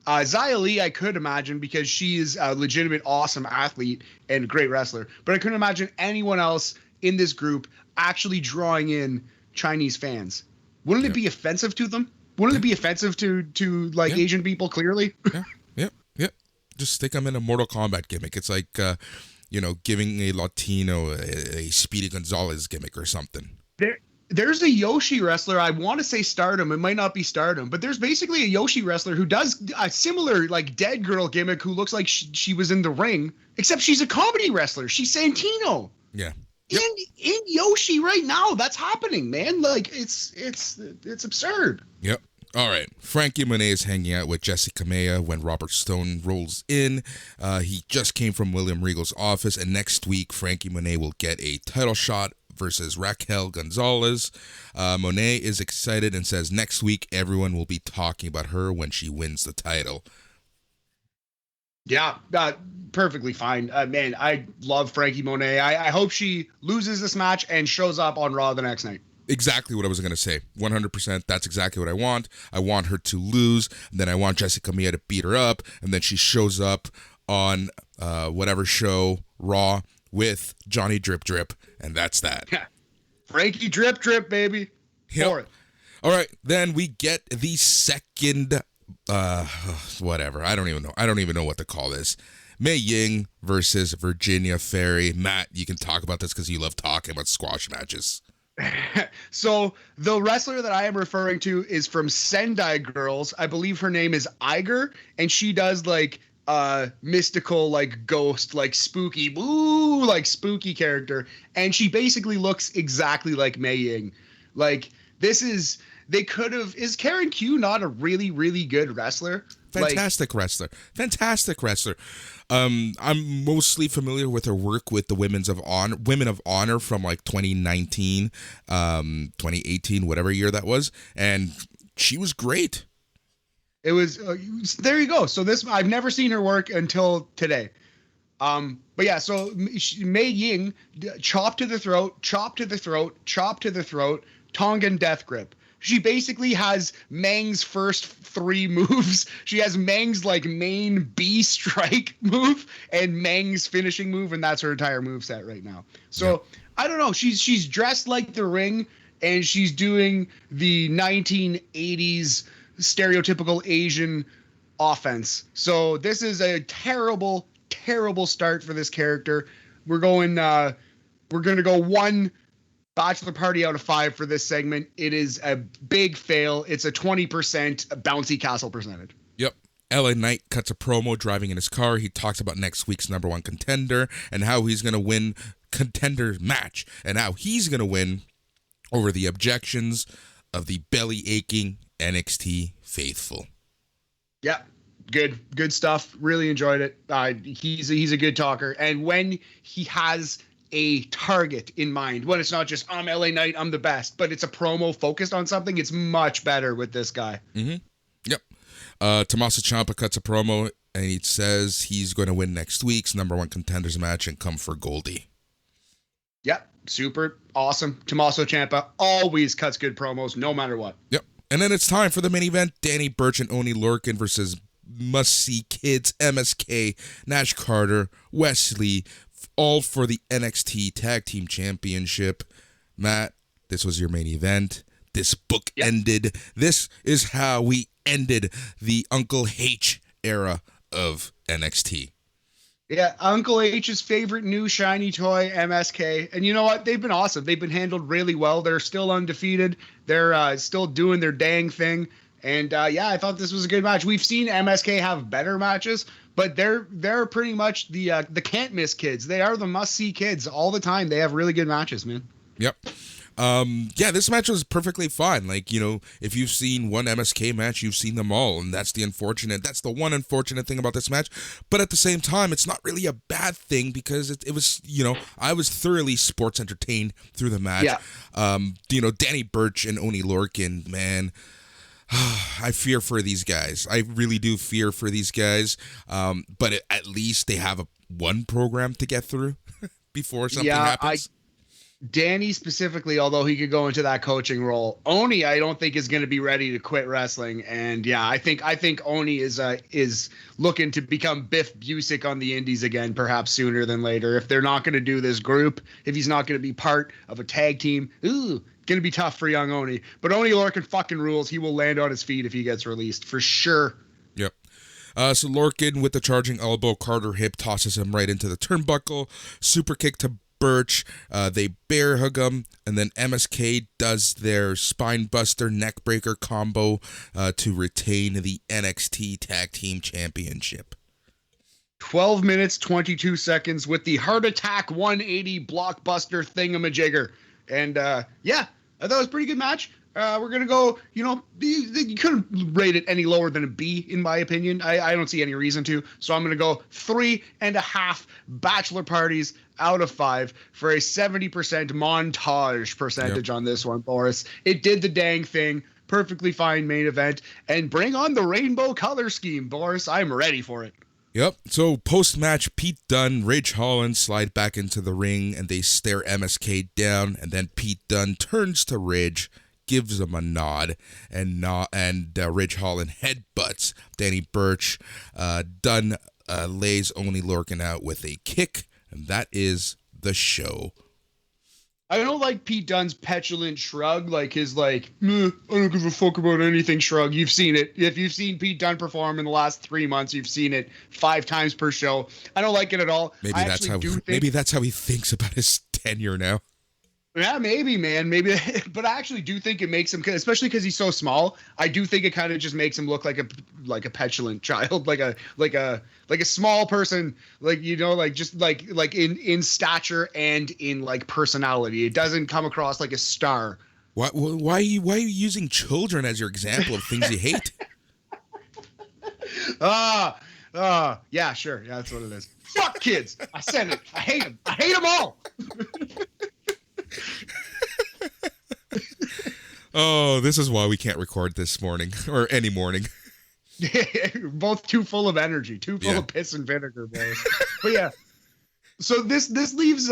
Xia Li, I could imagine because she is a legitimate awesome athlete and great wrestler. But I couldn't imagine anyone else in this group actually drawing in Chinese fans. Wouldn't it be offensive to them? Wouldn't it be offensive to Asian people, clearly? Yeah. Just stick them in a Mortal Kombat gimmick. It's like, giving a Latino a Speedy Gonzalez gimmick or something. There's a Yoshi wrestler. I want to say Stardom. It might not be Stardom, but there's basically a Yoshi wrestler who does a similar dead girl gimmick who looks like she was in the ring, except she's a comedy wrestler. She's Santino. Yeah. Yep. In Yoshi right now, that's happening, man. Like it's absurd. Yep. All right. Frankie Monet is hanging out with Jessica Mea when Robert Stone rolls in. He just came from William Regal's office, and next week, Frankie Monet will get a title shot versus Raquel Gonzalez. Monet is excited and says next week everyone will be talking about her when she wins the title. Yeah, perfectly fine. Man, I love Frankie Monet. I hope she loses this match and shows up on Raw the next night. Exactly what I was going to say. 100%. That's exactly what I want. I want her to lose. And then I want Jessica Mea to beat her up. And then she shows up on whatever show, Raw, with Johnny Drip Drip. And that's that. Frankie Drip Drip, baby. Yep. All right. Then we get the second, whatever. I don't even know what to call this. Mei Ying versus Virginia Ferry. Matt, you can talk about this because you love talking about squash matches. So the wrestler that I am referring to is from Sendai Girls. I believe her name is Iger, and she does like mystical, like ghost, like spooky, ooh, like spooky character, and she basically looks exactly like Mei Ying. Like is Karen Q not a really, really good wrestler? Fantastic wrestler. I'm mostly familiar with her work with the Women of Honor from like 2019, 2018, whatever year that was, and she was great. It was there you go. So I've never seen her work until today. But yeah, so Mei Ying, chop to the throat, Tongan death grip. She basically has Meng's first 3 moves. She has Meng's like main B strike move and Meng's finishing move, and that's her entire move set right now. So I don't know. She's dressed like the Ring, and she's doing the 1980s stereotypical Asian offense. So this is a terrible, terrible start for this character. We're gonna go 1 Bachelor Party out of 5 for this segment. It is a big fail. It's a 20% bouncy castle percentage. Yep. LA Knight cuts a promo driving in his car. He talks about next week's number 1 contender and how he's going to win contender match and how he's going to win over the objections of the belly aching NXT faithful. Yeah. Good stuff. Really enjoyed it. He's a good talker. And when he has a target in mind, when it's not just I'm LA Knight, I'm the best, but it's a promo focused on something, it's much better with this guy. Mm-hmm. Yep. Tommaso Ciampa cuts a promo and he says he's going to win next week's number 1 contenders match and come for Goldie. Yep. Super awesome. Tommaso Ciampa always cuts good promos no matter what. Yep. And then it's time for the main event. Danny Burch and Oney Lorcan versus must-see kids, MSK, Nash Carter, Wesley, all for the NXT Tag Team Championship. Matt, this was your main event. This book ended. This is how we ended the Uncle H era of NXT. Yeah, Uncle H's favorite new shiny toy, MSK. And you know what? They've been awesome. They've been handled really well. They're still undefeated. They're still doing their dang thing. And I thought this was a good match. We've seen MSK have better matches, but they're pretty much the can't miss kids. They are the must see kids all the time. They have really good matches, man. Yep. This match was perfectly fine. Like, if you've seen one MSK match, you've seen them all, and that's the one unfortunate thing about this match. But at the same time, it's not really a bad thing because it was, I was thoroughly sports entertained through the match. Yeah. Danny Burch and Oney Lorcan, man. I fear for these guys. I really do fear for these guys. But at least they have one program to get through before something happens. Danny specifically, although he could go into that coaching role, Oney I don't think is going to be ready to quit wrestling. And I think Oney is looking to become Biff Busick on the indies again, perhaps sooner than later. If they're not going to do this group, if he's not going to be part of a tag team, going to be tough for young Oney. But Oney Lorcan fucking rules. He will land on his feet if he gets released for sure. Yep. So Lorcan with the charging elbow, Carter hip tosses him right into the turnbuckle. Super kick to Burch. They bear hug him, and then MSK does their spine buster neck breaker combo to retain the NXT Tag Team Championship. 12 minutes, 22 seconds with the Heart Attack 180 blockbuster thingamajigger. And I thought it was a pretty good match. We're going to go, you couldn't rate it any lower than a B, in my opinion. I don't see any reason to. So I'm going to go 3.5 bachelor parties out of 5 for a 70% montage percentage on this one, Boris. It did the dang thing. Perfectly fine main event. And bring on the rainbow color scheme, Boris. I'm ready for it. Yep. So post-match, Pete Dunne, Ridge Holland slide back into the ring, and they stare MSK down. And then Pete Dunne turns to Ridge, gives him a nod, and Ridge Holland headbutts Danny Burch. Dunne lays Oney Lorcan out with a kick, and that is the show. I don't like Pete Dunne's petulant shrug, like his I don't give a fuck about anything shrug. You've seen it. If you've seen Pete Dunne perform in the last 3 months, you've seen it 5 times per show. I don't like it at all. Maybe that's how he thinks about his tenure now. Yeah, maybe, man. Maybe. But I actually do think it makes him, especially because he's so small, I do think it kind of just makes him look like a petulant child, like a small person, just in stature and in personality. It doesn't come across like a star. Why are you using children as your example of things you hate? Yeah, sure. Yeah, that's what it is. Fuck kids. I said it. I hate them. I hate them all. Oh, this is why we can't record this morning or any morning. Both too full of energy, too full of piss and vinegar, boys. But yeah, so this leaves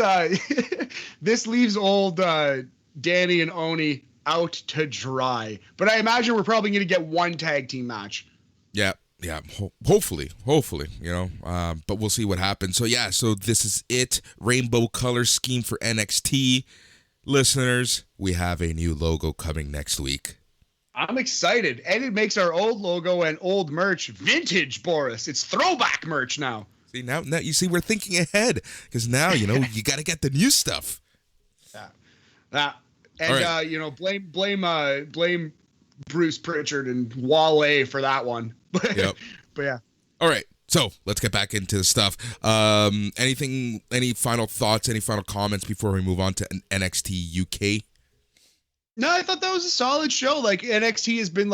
this leaves old Danny and Oney out to dry. But I imagine we're probably going to get one tag team match. Yeah. Hopefully, but we'll see what happens. So this is it. Rainbow color scheme for NXT. Listeners, we have a new logo coming next week. I'm excited, and it makes our old logo and old merch vintage, Boris. It's throwback merch now. See, now you see we're thinking ahead, because now, you got to get the new stuff. Yeah. And, right. Blame Bruce Pritchard and Wale for that one. Yep. But yeah. All right. So let's get back into the stuff. Any final thoughts, any final comments before we move on to NXT UK? No, I thought that was a solid show. Like NXT has been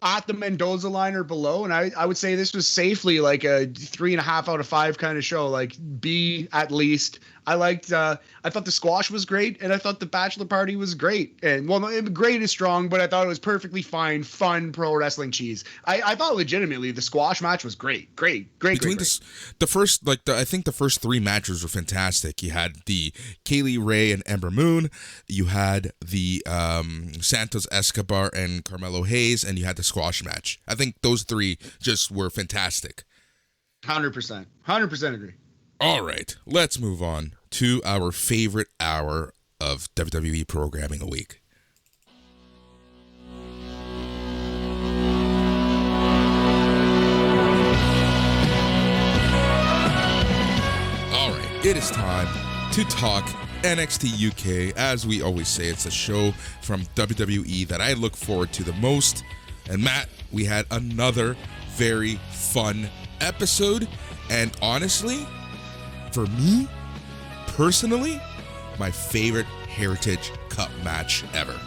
at the Mendoza line or below, and I would say this was safely a 3.5 out of 5 kind of show, B at least. I thought the squash was great, and I thought the bachelor party was great. And great is strong, but I thought it was perfectly fine, fun pro wrestling cheese. I thought legitimately the squash match was great. I think the first 3 matches were fantastic. You had the Kaylee Ray and Ember Moon, you had the Santos Escobar and Carmelo Hayes, and you had the squash match. I think those 3 just were fantastic. 100% agree. All right, let's move on to our favorite hour of WWE programming a week. All right, it is time to talk NXT UK. As we always say, it's a show from WWE that I look forward to the most. And Matt, we had another very fun episode, and honestly, for me, personally, my favorite Heritage Cup match ever.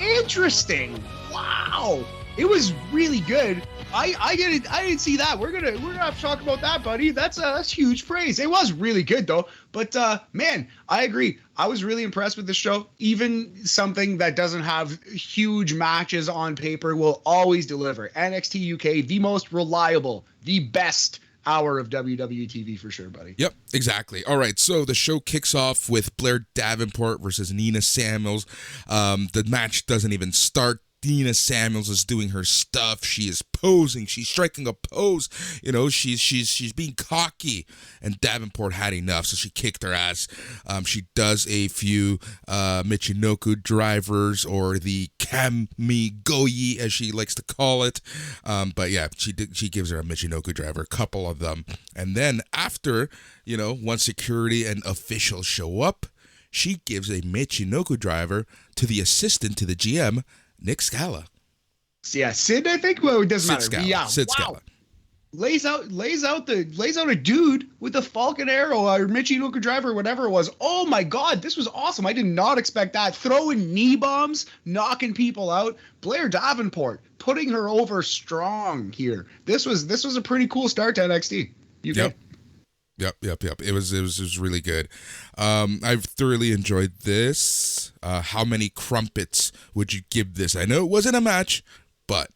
Interesting. Wow. It was really good. I didn't see that. We're gonna have to talk about that, buddy. That's huge praise. It was really good though. But man, I agree. I was really impressed with the show. Even something that doesn't have huge matches on paper will always deliver. NXT UK, the most reliable, the best hour of WWE TV for sure, buddy. Yep, exactly. All right, so the show kicks off with Blair Davenport versus Nina Samuels. The match doesn't even start. Nina Samuels is doing her stuff. She is posing. She's striking a pose. She's being cocky. And Davenport had enough, so she kicked her ass. She does a few Michinoku drivers, or the Kamigoye, as she likes to call it. But yeah, she gives her a Michinoku driver, a couple of them. And then after, once security and officials show up, she gives a Michinoku driver to the assistant to the GM, Nick Scala. Yeah, Sid, I think. Well, it doesn't matter. Scala. Yeah, Sid Scala. lays out a dude with a Falcon Arrow or Michinoku Driver, whatever it was. Oh my God, this was awesome. I did not expect that. Throwing knee bombs, knocking people out. Blair Davenport putting her over strong here. This was a pretty cool start to NXT UK. Yep. It was really good. I've thoroughly enjoyed this. How many crumpets would you give this? I know it wasn't a match, but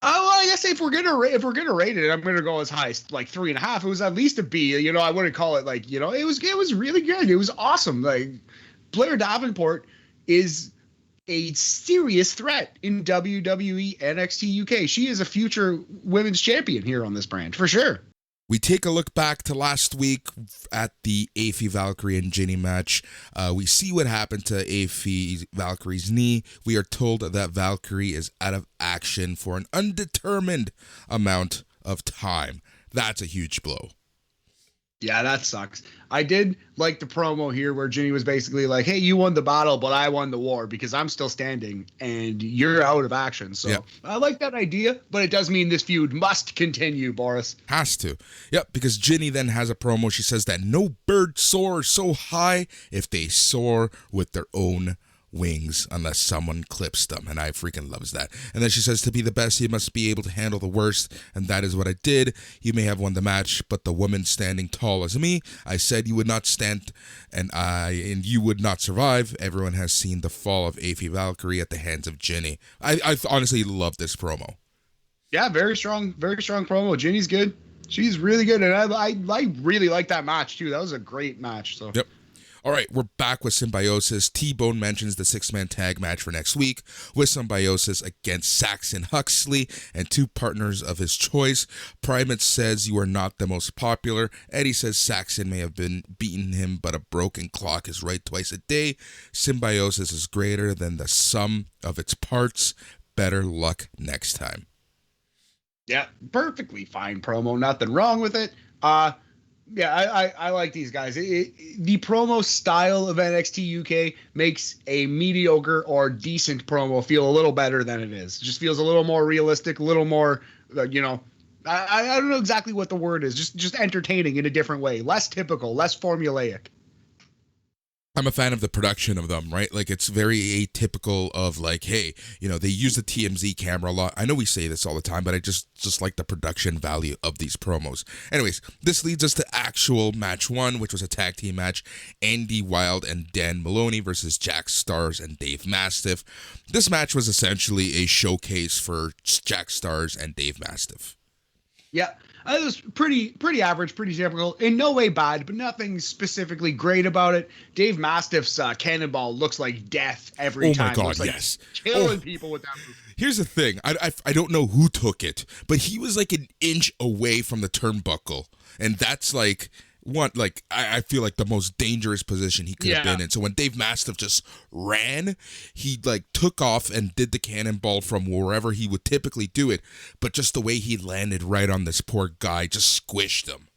Oh, well, I guess if we're gonna rate it, I'm gonna go as high as like 3.5. It was at least a B. You know, I wouldn't call it like, it was really good. It was awesome. Like, Blair Davenport is a serious threat in WWE NXT UK. She is a future women's champion here on this brand for sure. we take a look back to last week at the Aoife, Valkyrie, and Ginny match. We see what happened to Aoife, Valkyrie's knee. We are told that Valkyrie is out of action for an undetermined amount of time. That's a huge blow. Yeah, that sucks. I did like the promo here where Ginny was basically like, hey, you won the battle, but I won the war because I'm still standing and you're out of action. So yep. I like that idea, but it does mean this feud must continue, Boris. Has to. Yep, because Ginny then has a promo. She says that no bird soars so high if they soar with their own wings unless someone clips them, and I freaking loves that. And then she says, to be the best you must be able to handle the worst, and that is what I did. You may have won the match, but the woman standing tall as me, I said you would not stand and you would not survive. Everyone has seen the fall of Aoife Valkyrie at the hands of Ginny. I honestly love this promo. Yeah, very strong promo. Ginny's good. She's really good, and I really like that match too. That was a great match. So yep. All right, we're back with Symbiosis. T-Bone mentions the six-man tag match for next week with Symbiosis against Saxon Huxley and two partners of his choice. Primate says you are not the most popular. Eddie says Saxon may have been beaten him, but a broken clock is right twice a day. Symbiosis is greater than the sum of its parts. Better luck next time. Yeah, perfectly fine promo. Nothing wrong with it. Yeah, I like these guys. The promo style of NXT UK makes a mediocre or decent promo feel a little better than it is. It just feels a little more realistic, a little more, I don't know exactly what the word is. Just entertaining in a different way. Less typical, less formulaic. I'm a fan of the production of them, right? Like, it's very atypical of like, hey, they use the TMZ camera a lot. I know we say this all the time, but I just like the production value of these promos. Anyways, this leads us to actual match one, which was a tag team match. Andy Wilde and Dan Maloney versus Jack Stars and Dave Mastiff. This match was essentially a showcase for Jack Stars and Dave Mastiff. Yeah. It was pretty average, pretty typical. In no way bad, but nothing specifically great about it. Dave Mastiff's cannonball looks like death every time. Oh my God, looks like yes. Killing people with that move. Here's the thing. I don't know who took it, but he was like an inch away from the turnbuckle. And that's like... I feel like the most dangerous position he could have been in. So when Dave Mastiff just ran, he like took off and did the cannonball from wherever he would typically do it, but just the way he landed right on this poor guy just squished him.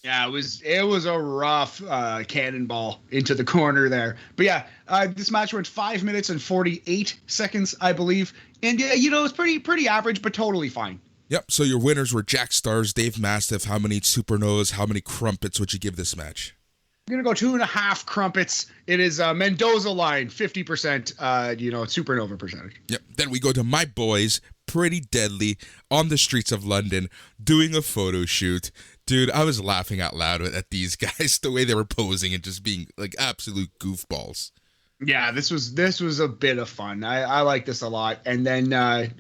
Yeah, it was a rough cannonball into the corner there. But yeah, this match went 5 minutes and 48 seconds, I believe. And it was pretty average, but totally fine. Yep, so your winners were Jack Stars, Dave Mastiff. How many supernovas, how many crumpets would you give this match? I'm going to go 2.5 crumpets. It is Mendoza line, 50%, supernova percentage. Yep, then we go to my boys, Pretty Deadly, on the streets of London, doing a photo shoot. Dude, I was laughing out loud at these guys, the way they were posing and just being like absolute goofballs. Yeah, this was a bit of fun. I like this a lot. And then,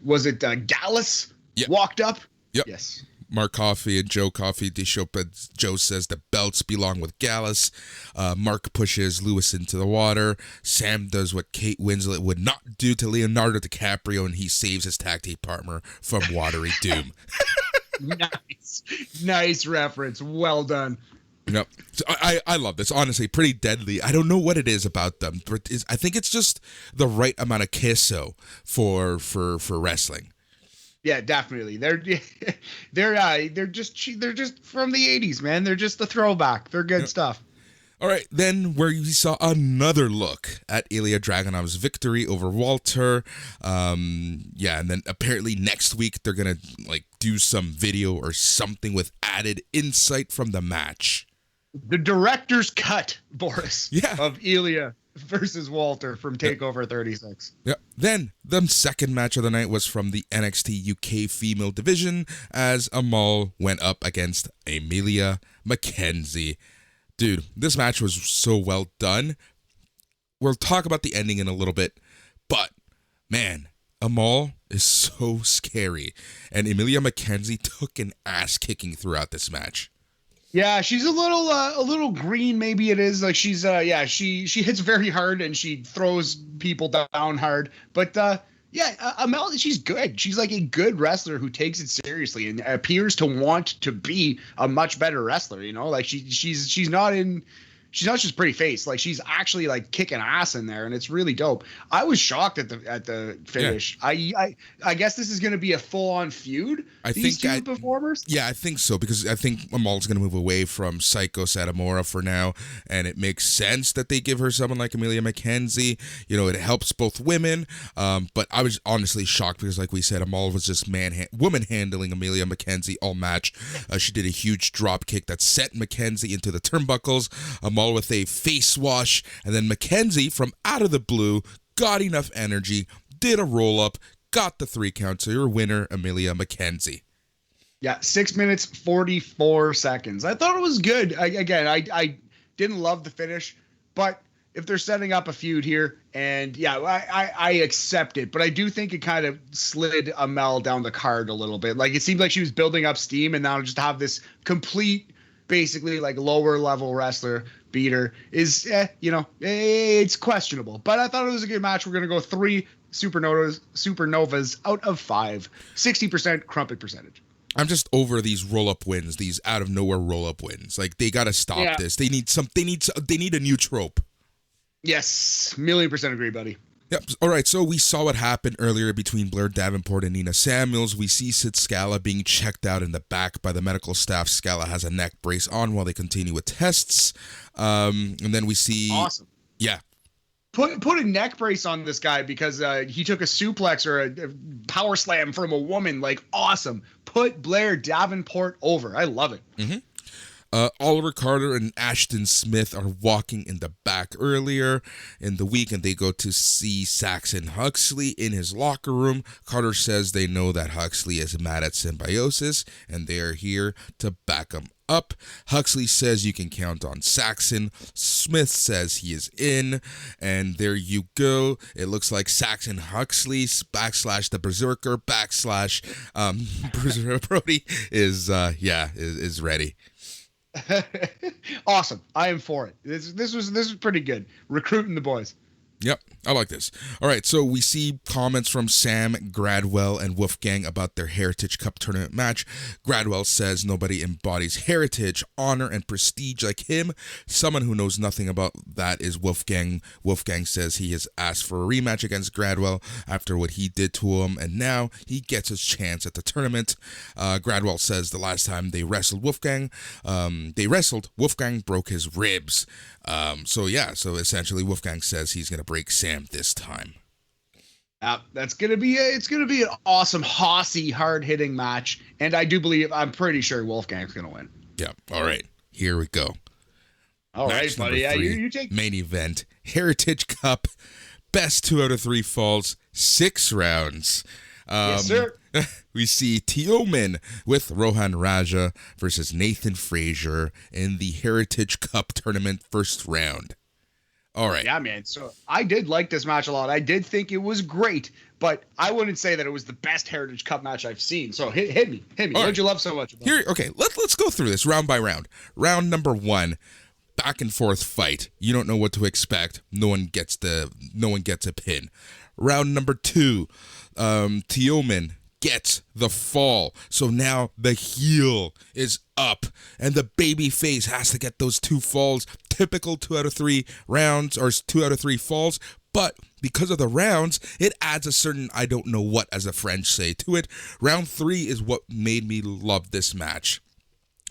was it Gallus? Yep. Walked up? Yep. Yes. Mark Coffey and Joe Coffey. Joe says the belts belong with Gallus. Mark pushes Lewis into the water. Sam does what Kate Winslet would not do to Leonardo DiCaprio, and he saves his tag team partner from watery doom. Nice reference. Well done. Yep. So I love this. Honestly, Pretty Deadly. I don't know what it is about them, but I think it's just the right amount of queso for wrestling. Yeah, definitely. They're just from the 80s, man. They're just the throwback. They're good stuff. All right, then where we saw another look at Ilya Dragunov's victory over Walter. And then apparently next week they're going to do some video or something with added insight from the match. The director's cut, Boris, yeah. of Ilya versus Walter from TakeOver 36. Yeah. Then the second match of the night was from the NXT UK female division as Amal went up against Emilia McKenzie. Dude, this match was so well done. We'll talk about the ending in a little bit, but man, Amal is so scary, and Emilia McKenzie took an ass kicking throughout this match. Yeah, she's a little green. Maybe it is she's she hits very hard and she throws people down hard, but Amal, she's good. She's like a good wrestler who takes it seriously and appears to want to be a much better wrestler. She's not just pretty face. Like, she's actually kicking ass in there, and it's really dope. I was shocked at the finish. Yeah. I guess this is going to be a full on feud. These two performers. Yeah, I think so, because I think Amal's going to move away from Psycho Satomura for now, and it makes sense that they give her someone like Emilia McKenzie. It helps both women. But I was honestly shocked because, like we said, Amal was just woman handling Emilia McKenzie all match. She did a huge drop kick that sent McKenzie into the turnbuckles. Amal with a face wash, and then McKenzie from out of the blue got enough energy, did a roll up, got the 3 count. So your winner, Emilia McKenzie. Yeah, 6 minutes 44 seconds. I thought it was good. I didn't love the finish, but if they're setting up a feud here, and I accept it, but I do think it kind of slid Amal down the card a little bit. It seemed like she was building up steam, and now just have this complete, basically lower level wrestler beater is it's questionable, but I thought it was a good match. We're gonna go 3 supernovas out of 5, 60% crumpet percentage. I'm just over these roll-up wins, these out of nowhere roll-up wins. They gotta stop this. They need a new trope. Yes, 1,000,000% agree, buddy. Yep. All right, so we saw what happened earlier between Blair Davenport and Nina Samuels. We see Sid Scala being checked out in the back by the medical staff. Scala has a neck brace on while they continue with tests. And then we see... Awesome. Yeah. Put a neck brace on this guy because he took a suplex or a power slam from a woman. Awesome. Put Blair Davenport over. I love it. Mm-hmm. Oliver Carter and Ashton Smith are walking in the back earlier in the week, and they go to see Saxon Huxley in his locker room. Carter says they know that Huxley is mad at Symbiosis, and they are here to back him up. Huxley says you can count on Saxon. Smith says he is in, and there you go. It looks like Saxon Huxley / the Berserker / Bruiser Brody is ready. Awesome. I am for it. This was pretty good. Recruiting the boys. Yep, I like this. All right, so we see comments from Sam, Gradwell, and Wolfgang about their Heritage Cup tournament match. Gradwell says nobody embodies heritage, honor, and prestige like him. Someone who knows nothing about that is Wolfgang. Wolfgang says he has asked for a rematch against Gradwell after what he did to him, and now he gets his chance at the tournament. Gradwell says the last time they wrestled, Wolfgang broke his ribs. So essentially Wolfgang says he's going to break Sam this time. That's going to be an awesome, hossy, hard-hitting match, and I'm pretty sure Wolfgang's going to win. Yeah. All right. Here we go. All right, buddy. Yeah, you take main event, Heritage Cup, best 2 out of 3 falls, 6 rounds. Yes, sir. We see Teoman with Rohan Raja versus Nathan Frazier in the Heritage Cup tournament first round. All right. Yeah, man. So I did like this match a lot. I did think it was great, but I wouldn't say that it was the best Heritage Cup match I've seen. So hit me. What did you love so much about it? Okay, let's go through this round by round. Round number 1, back and forth fight. You don't know what to expect. No one gets a pin. Round number 2, Teoman gets the fall. So now the heel is up and the baby face has to get those 2 falls. Typical 2 out of 3 rounds or 2 out of 3 falls. But because of the rounds, it adds a certain I don't know what, as the French say, to it. Round 3 is what made me love this match.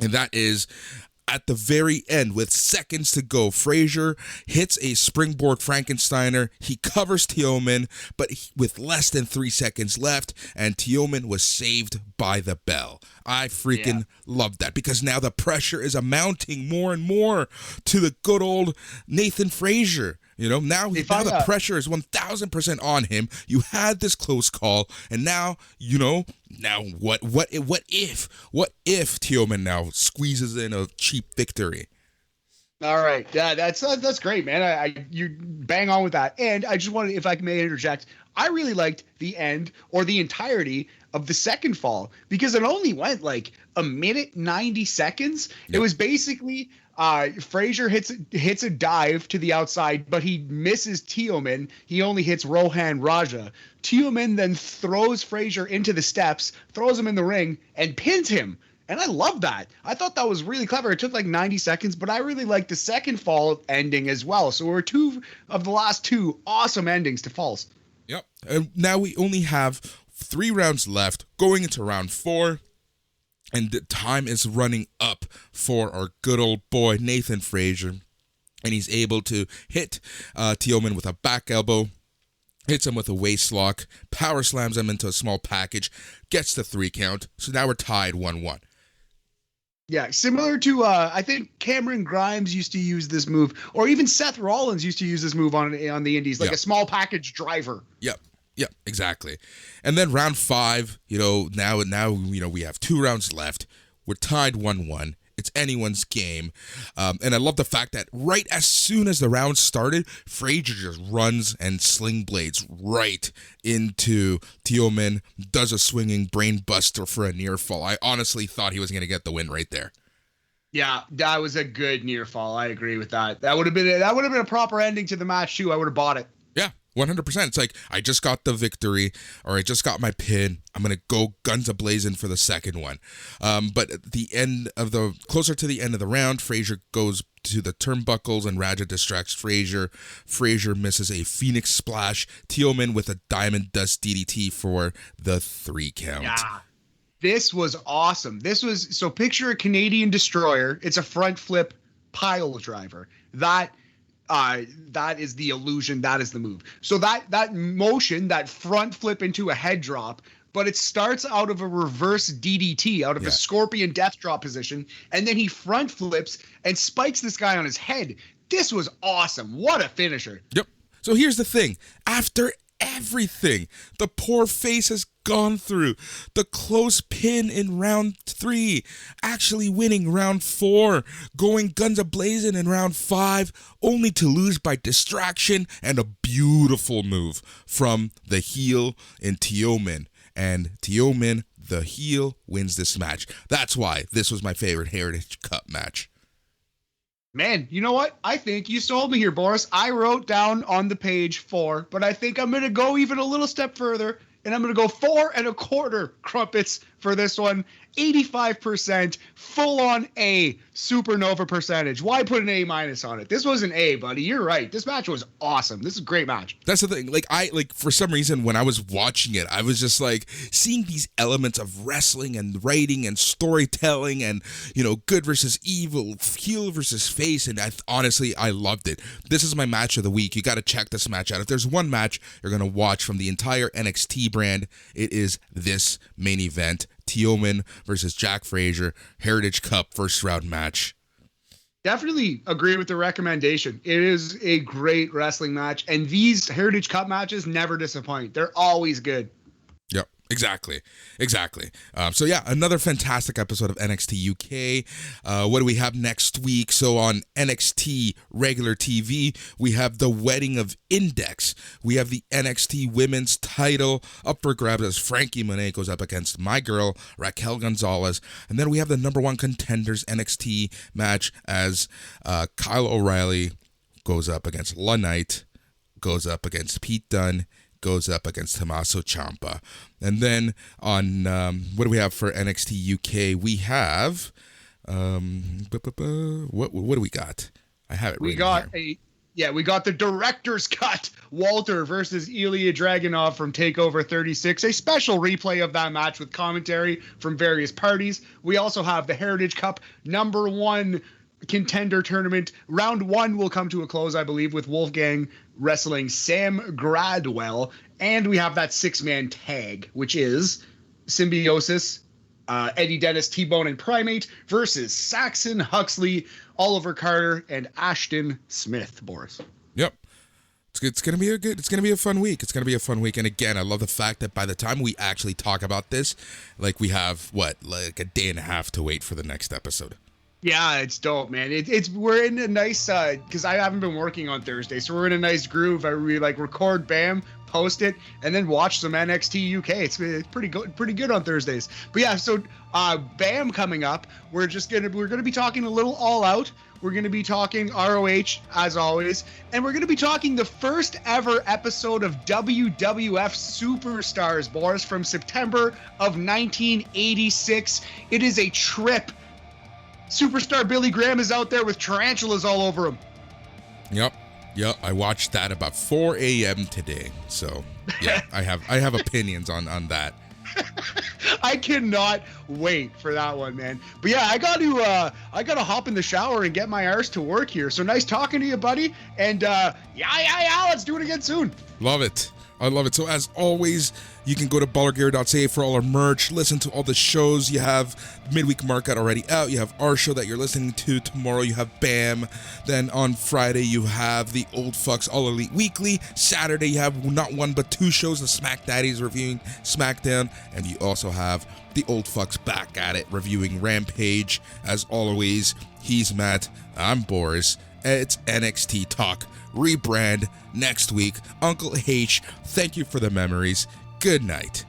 And that is at the very end, with seconds to go, Frazier hits a springboard Frankensteiner. He covers Teoman, but with less than 3 seconds left, and Teoman was saved by the bell. I freaking love that, because now the pressure is amounting more and more to the good old Nathan Frazier. You know, now the pressure is 1,000% on him. You had this close call, and now, you know, what if Teoman now squeezes in a cheap victory? All right, yeah, that's great, man. You bang on with that, and I just wanted, if I may interject, I really liked the end or the entirety of the second fall, because it only went like a minute 90 seconds. Yep. It was basically Frazier hits a dive to the outside, but he misses Teoman. He only hits Rohan Raja. Teoman then throws Frazier into the steps, throws him in the ring, and pins him. And I love that. I thought that was really clever. It took like 90 seconds, but I really liked the second fall ending as well. So we're two of the last two awesome endings to falls. Yep. And now we only have 3 rounds left going into round 4. And the time is running up for our good old boy, Nathan Frazier. And he's able to hit Teoman with a back elbow, hits him with a waist lock, power slams him into a small package, gets the 3 count. So now we're tied 1-1. Yeah, similar to, I think Cameron Grimes used to use this move, or even Seth Rollins used to use this move on the indies, like a small package driver. Yep. Yep, exactly. And then round 5, you know, now you know, we have 2 rounds left. We're tied 1-1. It's anyone's game. And I love the fact that right as soon as the round started, Frazier just runs and sling blades right into Teoman, does a swinging brain buster for a near fall. I honestly thought he was going to get the win right there. Yeah, that was a good near fall. I agree with that. That would have been a proper ending to the match too. I would have bought it. Yeah. 100%. It's like, I just got the victory, or I just got my pin. I'm going to go guns a-blazing for the second one. But at the end of closer to the end of the round, Frazier goes to the turnbuckles and Raja distracts Frazier. Frazier misses a Phoenix Splash. Teoman with a Diamond Dust DDT for the 3 count. Yeah. This was awesome. So picture a Canadian destroyer. It's a front flip pile driver. That is the illusion. That is the move. So that motion, that front flip into a head drop, but it starts out of a reverse DDT, out of a scorpion death drop position, and then he front flips and spikes this guy on his head. This was awesome. What a finisher. Yep. So here's the thing. After everything the poor face has gone through, the close pin in round 3, actually winning round 4, going guns a-blazing in round 5, only to lose by distraction and a beautiful move from the heel in Teoman. And Teoman, the heel, wins this match. That's why this was my favorite Heritage Cup match. Man, you know what? I think you sold me here, Boris. I wrote down on the page 4, but I think I'm going to go even a little step further, and I'm going to go 4 1/4 crumpets for this one. 85%, full-on A, supernova percentage. Why put an A- on it? This was an A, buddy. You're right. This match was awesome. This is a great match. That's the thing. Like for some reason, when I was watching it, I was just like seeing these elements of wrestling and writing and storytelling and, you know, good versus evil, heel versus face. And honestly, I loved it. This is my match of the week. You got to check this match out. If there's one match you're going to watch from the entire NXT brand, it is this main event. Teoman versus Jack Frazier, Heritage Cup first round match. Definitely agree with the recommendation. It is a great wrestling match, and these Heritage Cup matches never disappoint. They're always good. Yep. Exactly. So yeah, another fantastic episode of NXT UK. What do we have next week? So on NXT regular TV, we have the wedding of Index. We have the NXT women's title up for grabs as Frankie Monet goes up against my girl, Raquel Gonzalez. And then we have the number 1 contenders NXT match as Kyle O'Reilly goes up against La Knight, goes up against Pete Dunne, goes up against Tommaso Ciampa. And then on, what do we have for NXT UK? We have, what do we got? I have it. We got we got the director's cut. Walter versus Ilya Dragunov from TakeOver 36. A special replay of that match with commentary from various parties. We also have the Heritage Cup number 1 Contender Tournament. Round 1 will come to a close, I believe, with Wolfgang wrestling Sam Gradwell. And we have that 6-man tag, which is Symbiosis, Eddie Dennis, T-Bone, and Primate versus Saxon Huxley, Oliver Carter, and Ashton Smith, Boris. Yep. It's gonna be a fun week. It's gonna be a fun week. And again, I love the fact that by the time we actually talk about this, like we have like a day and a half to wait for the next episode. Yeah, it's dope, man. We're in a nice because I haven't been working on Thursday, so we're in a nice groove. I really like record, bam, post it, and then watch some NXT UK. It's pretty good on Thursdays. But yeah, so bam coming up. We're gonna be talking a little All Out. We're going to be talking ROH, as always, and we're going to be talking the first ever episode of WWF Superstars, Boris, from September of 1986. It is a trip. Superstar Billy Graham is out there with tarantulas all over him. Yep. I watched that about 4 a.m. today, so yeah, I have opinions on that. I cannot wait for that one, man. But yeah, I got to hop in the shower and get my arse to work here. So nice talking to you, buddy. And yeah, let's do it again soon. Love it. I love it. So as always, you can go to ballergear.ca for all our merch, listen to all the shows. You have Midweek Market already out. You have our show that you're listening to tomorrow. You have BAM. Then on Friday, you have the Old Fucks All Elite Weekly. Saturday, you have not one but 2 shows. The Smack Daddies reviewing SmackDown. And you also have the Old Fucks Back at It reviewing Rampage. As always, he's Matt. I'm Boris. It's NXT Talk. Rebrand next week. Uncle H, thank you for the memories. Good night.